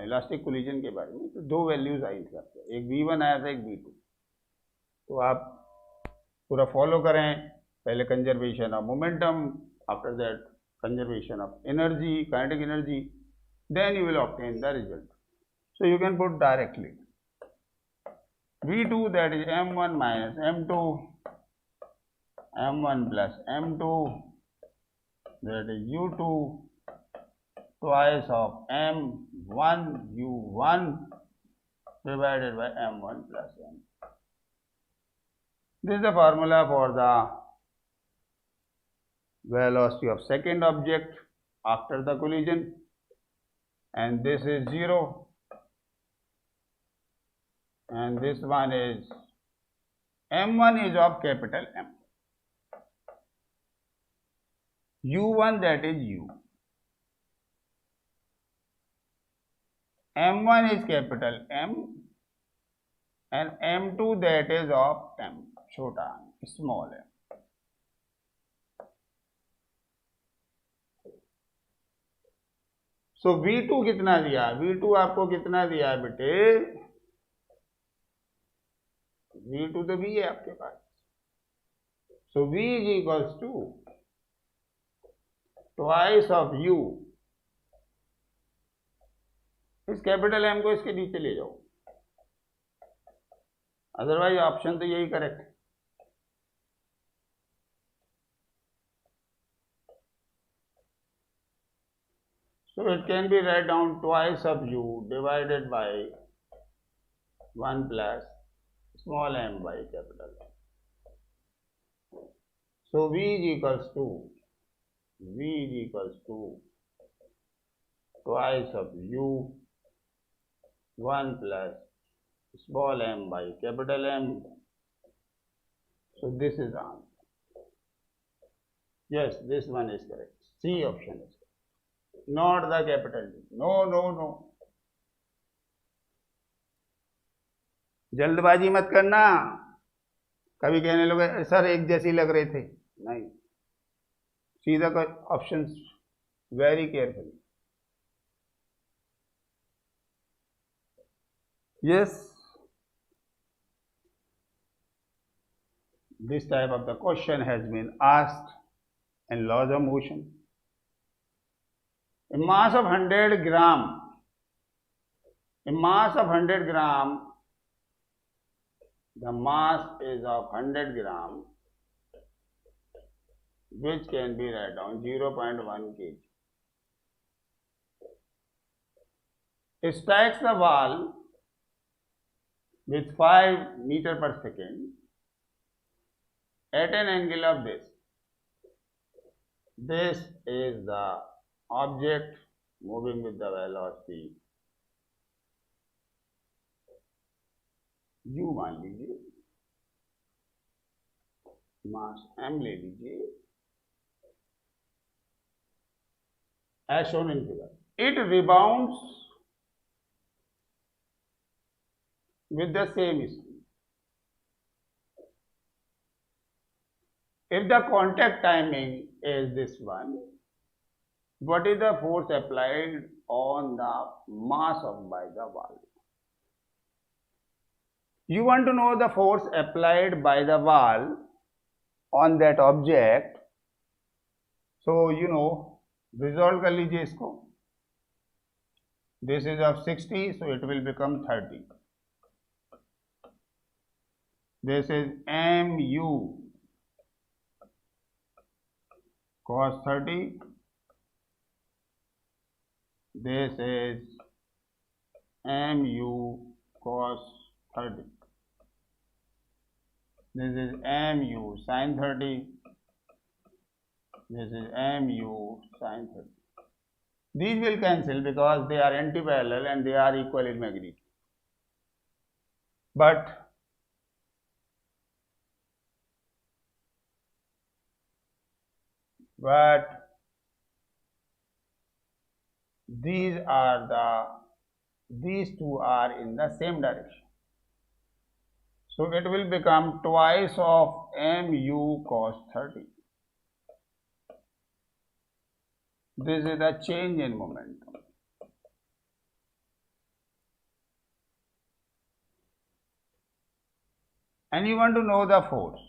elastic collision के बारे में, तो दो वैल्यूज आई थी आपको, एक v1 आया था, एक v2. तो आप पूरा फॉलो करें. पहले conservation of momentum, after that conservation of energy, kinetic energy, then you will obtain the result. So you can put directly V2 that is M1 minus M2, M1 plus M2 that is U2 twice of M1 U1 divided by M1 plus M. This is the formula for the velocity of second object after the collision, and this is 0, and this one is M1 is of capital M, U1 that is U, M1 is capital M, and M2 that is of M, छोटा small m. So V2 कितना दिया? V2 आपको कितना दिया है बेटे? V2 तो V है आपके पास. So V is equals to twice of U. इस कैपिटल M को इसके नीचे ले जाओ, अदरवाइज ऑप्शन तो यही करेक्ट है. So it can be write down twice of U divided by 1 plus small m by capital M. So V is equals to twice of U 1 plus small m by capital M. So this is the answer. Yes, this one is correct. C option is correct. Not the capital D. No. जल्दबाजी मत करना. कभी कहने लगे sir एक जैसी लग रहे थे. नहीं, सीधा options very carefully. Yes, this type of the question has been asked in laws of motion. A mass of 100 gram, the mass is of 100 gram, which can be written down 0.1 kg. It strikes the wall with 5 meter per second at an angle of this. This is the object moving with the velocity u मान लीजिए, मास m ले लीजिए, as shown in figure. It rebounds with the same speed. If the contact timing is this one, what is the force applied on the mass of by the wall? You want to know the force applied by the wall on that object. So you know, resolve कर लीजिए इसको. This is of 60, so it will become 30. This is mu cos 30. This is mu cos 30. This is mu sin 30. This is mu sin 30. These will cancel because they are anti-parallel and they are equal in magnitude. But these two are in the same direction. So it will become twice of mu cos 30. This is the change in momentum. And you want to know the force.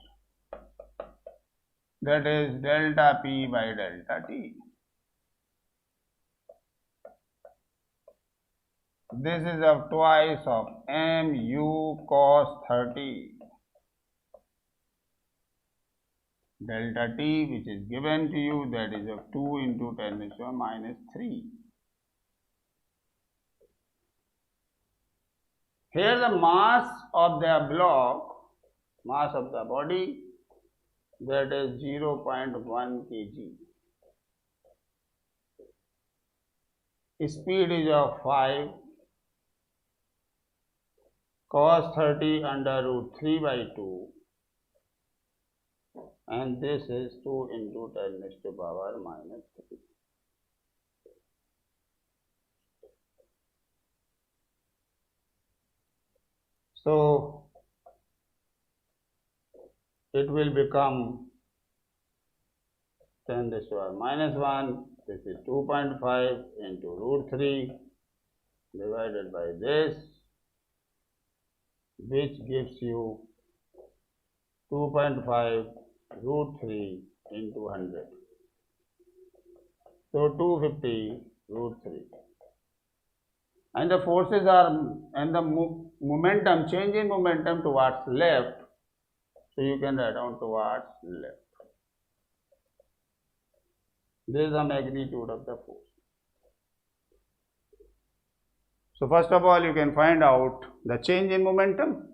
That is delta P by delta T. This is of twice of mu cos 30 delta t, which is given to you, that is of 2 into 10 to the minus 3. Here the mass of the block, mass of the body, that is 0.1 kg. Speed is of 5, cos 30 under root 3 by 2, and this is 2 into 10 raised to power minus 3. So it will become 10 raised to power minus 1. This is 2.5 into root 3 divided by this, which gives you 2.5 root 3 into 100. So 250 root 3. And the forces are, and the momentum, change in momentum towards left. So you can write down towards left. This is the magnitude of the force. So first of all, you can find out the change in momentum.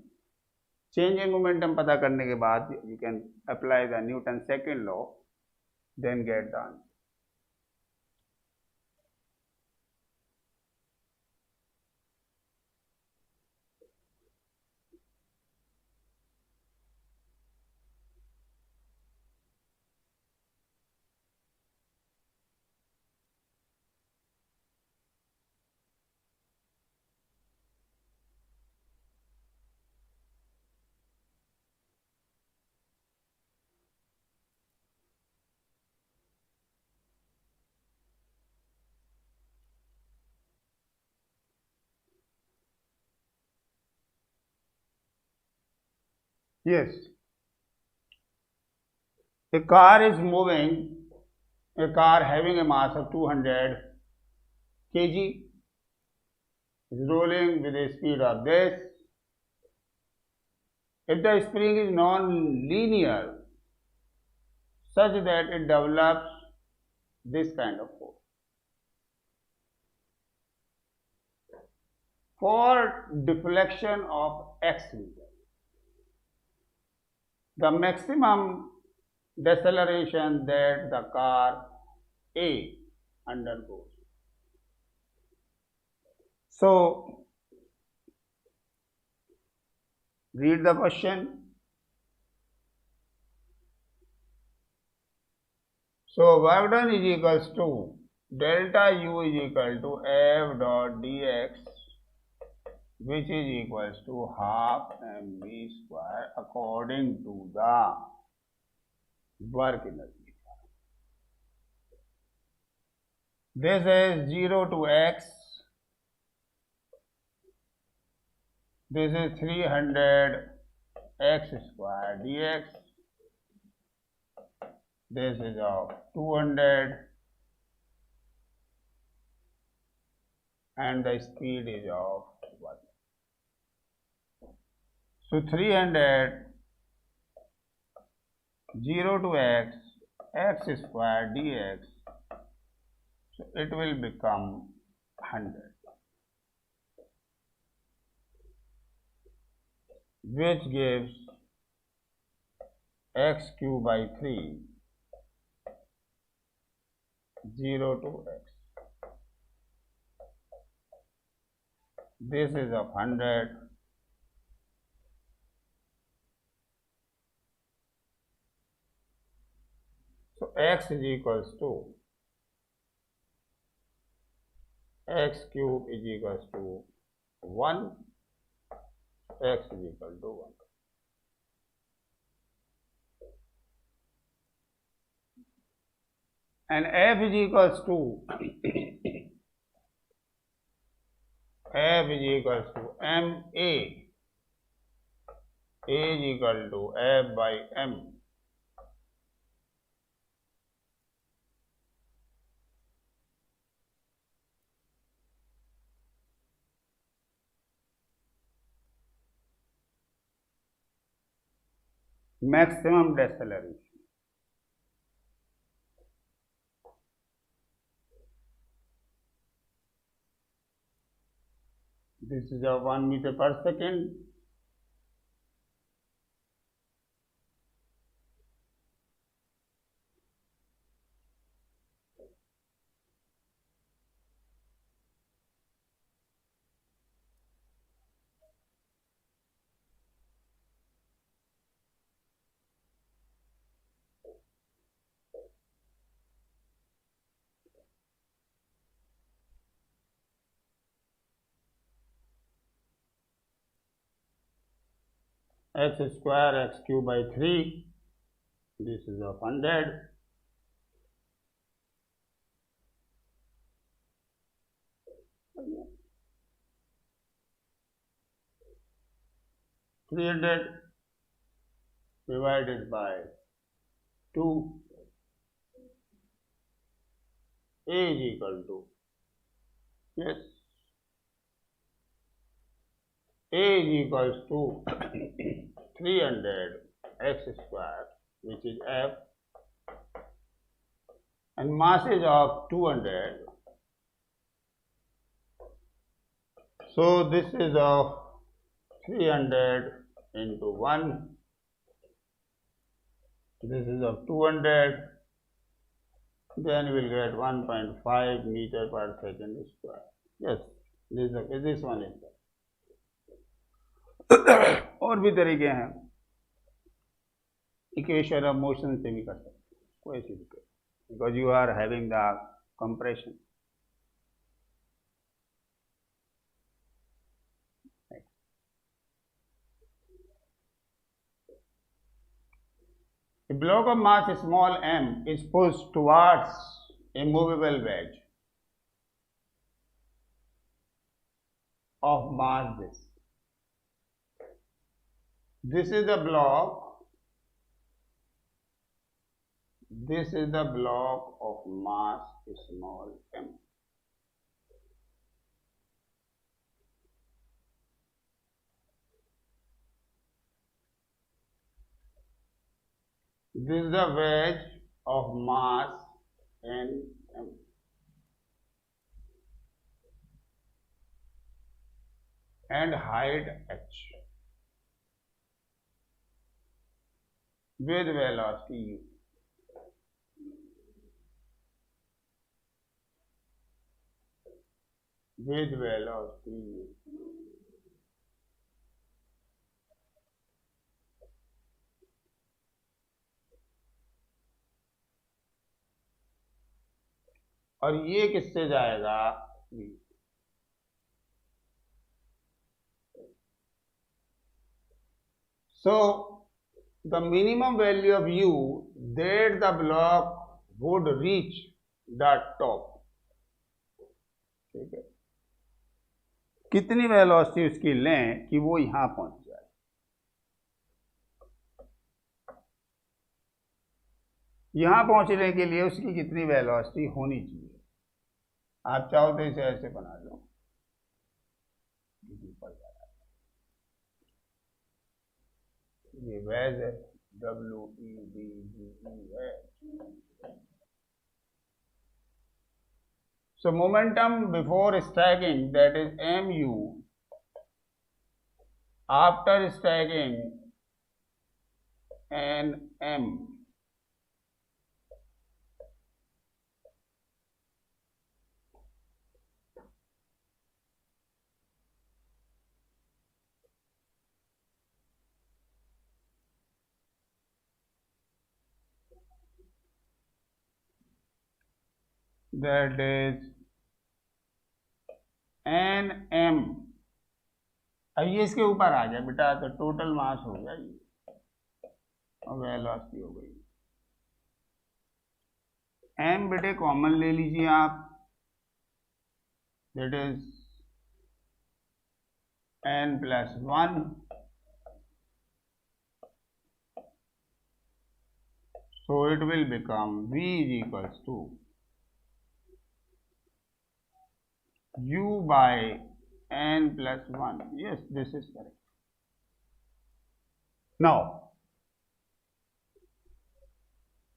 Change in momentum पता करने के बाद you can apply the Newton's second law, then get the answer. Yes. A car is moving, a car having a mass of 200 kg is rolling with a speed of this. If the spring is non-linear such that it develops this kind of force. For deflection of x meter, the maximum deceleration that the car A undergoes. So, read the question. So, work done is equals to delta U is equal to F dot dx, which is equals to half mv square according to the work energy. This is 0 to x. This is 300 x square dx. This is of 200 and the speed is of 1. So 300 0 to x square dx, so it will become 100, which gives x cube by 3 0 to x. This is of 100. So x is equals to x cube is equals to 1, x is equal to 1. And f is equals to f is equals to ma, a is equal to f by m. maximum deceleration. This is a 1 meter per second. X square x cube by 3. This is of 100. Divided by 2, A is equal to, yes, A is equals to 300 x square, which is F, and mass is of 200. So this is of 300 into 1. This is of 200. Then we will get 1.5 meter per second square. Yes, this one is there. और भी तरीके हैं, equation of motion से भी कर सकते हैं, कोई सी दिक्कत, because you are having the compression. A block of mass small m is pushed towards a movable wedge of mass this. This is the block. This is the block of mass small m. This is the wedge of mass n m. And height h with velocity u. With velocity u. और ये किससे जाएगा? So the minimum value of u that the block would reach the top. ठीक है, कितनी velocity उसकी लें कि वो यहां पहुंच जाए. यहां पहुंचने के लिए उसकी कितनी वेलोसिटी होनी चाहिए? आप चाहो तो इसे ऐसे बना लो, ये वेज है, WEDGE है. So momentum before stacking, that is mu, after stacking nm, that is nm. अब ये इसके ऊपर आ जाए बेटा, तो टोटल मास हो गया ये और वेलोसिटी हो गई. m बेटे कॉमन ले लीजिए आप, that is n plus 1. So it will become v is equals to u by n plus 1. Yes, this is correct. Now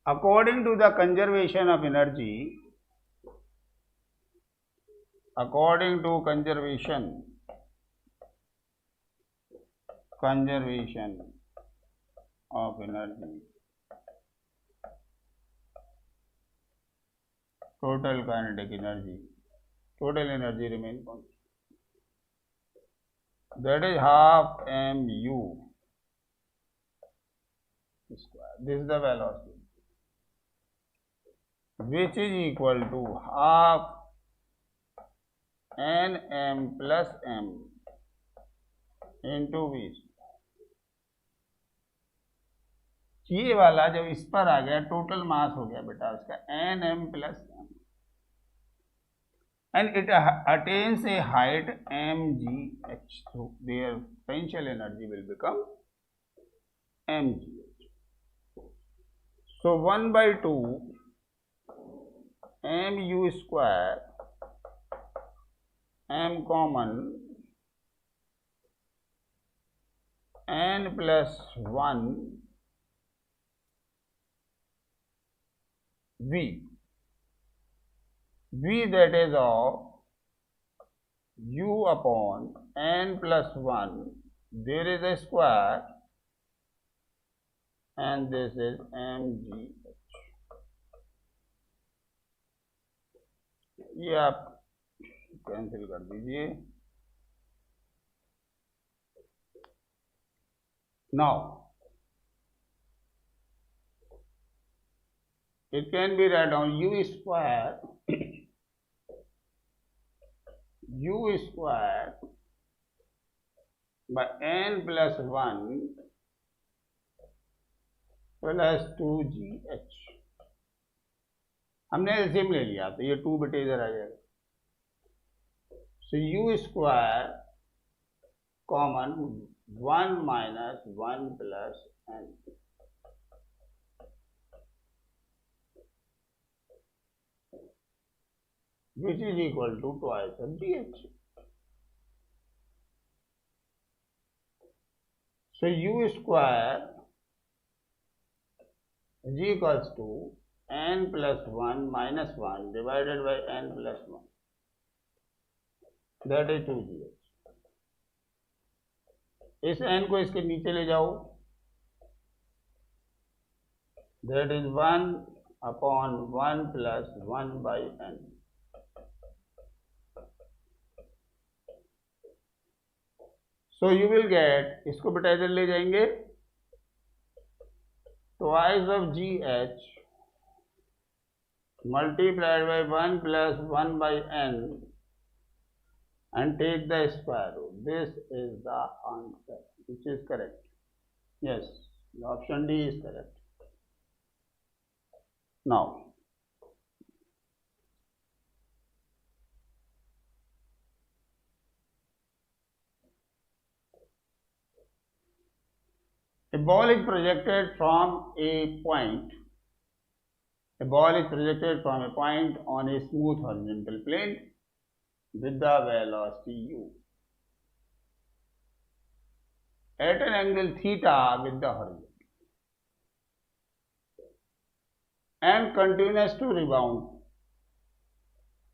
according to the conservation of energy, according to conservation of energy, total kinetic energy, total energy remains constant. That is half mu square. This is the velocity, which is equal to half nm plus m into v. ये वाला जब इस पर आ गया total mass हो गया बेटा उसका nm plus m, and it attains a height mgh, so their potential energy will become mgh. So 1 by 2 mu square, m common, n plus 1 v, that is of u upon n plus 1, there is a square, and this is mgh. ये आप cancel कर दीजिए. Now it can be written down u square by n plus 1 plus 2gh. हमने LCM ले लिया तो ये 2 बटे इधर आ जाएगा. So u square common 1 minus 1 plus n, which is equal to twice of gh. So u square is equals to n plus 1 minus 1 divided by n plus 1, that is 2gh. इस n को इसके नीचे ले जाओ, that is 1 upon 1 plus 1 by n. So you will get, इसको बेटा इधर ले जाएंगे, twice of gh multiplied by 1 plus 1 by n and take the square root. This is the answer, which is correct. Yes, the option D is correct. Now a ball is projected from a point. A ball is projected from a point on a smooth horizontal plane with the velocity u at an angle theta with the horizon and continues to rebound.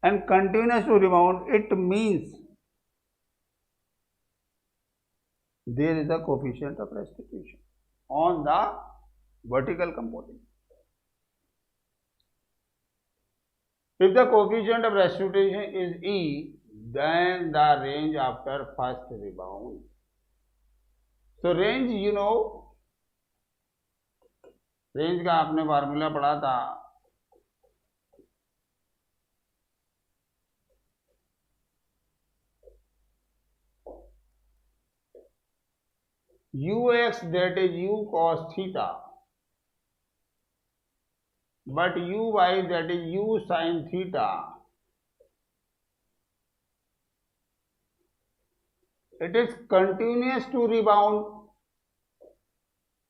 And continues to rebound, it means there is a coefficient of restitution on the vertical component. If the coefficient of restitution is E, then the range after first rebound. So range, you know, range का आपने formula पढ़ा था, ux, that is u cos theta, but uy, that is u sin theta. It is continuous to rebound.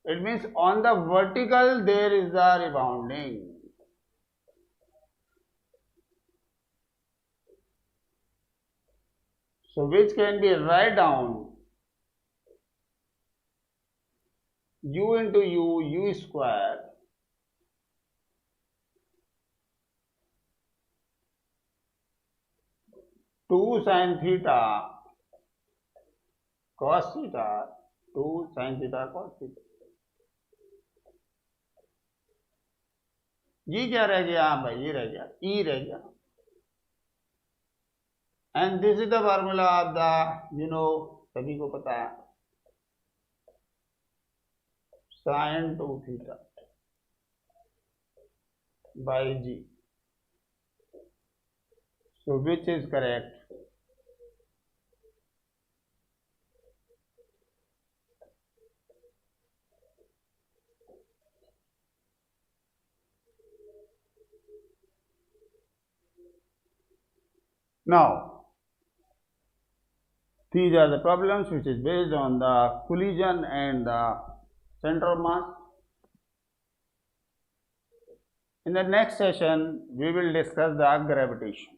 It means on the vertical there is the rebounding. So which can be write down u into u, u square 2 sin theta cos theta, 2 sin theta cos theta. ये क्या रह गया? हाँ भाई, ये रह गया, E रह गया. And this is the formula of the, सभी को पता है, sin 2 theta by G. So which is correct? Now, these are the problems which is based on the collision and the center of mass. In the next session, we will discuss the gravitation.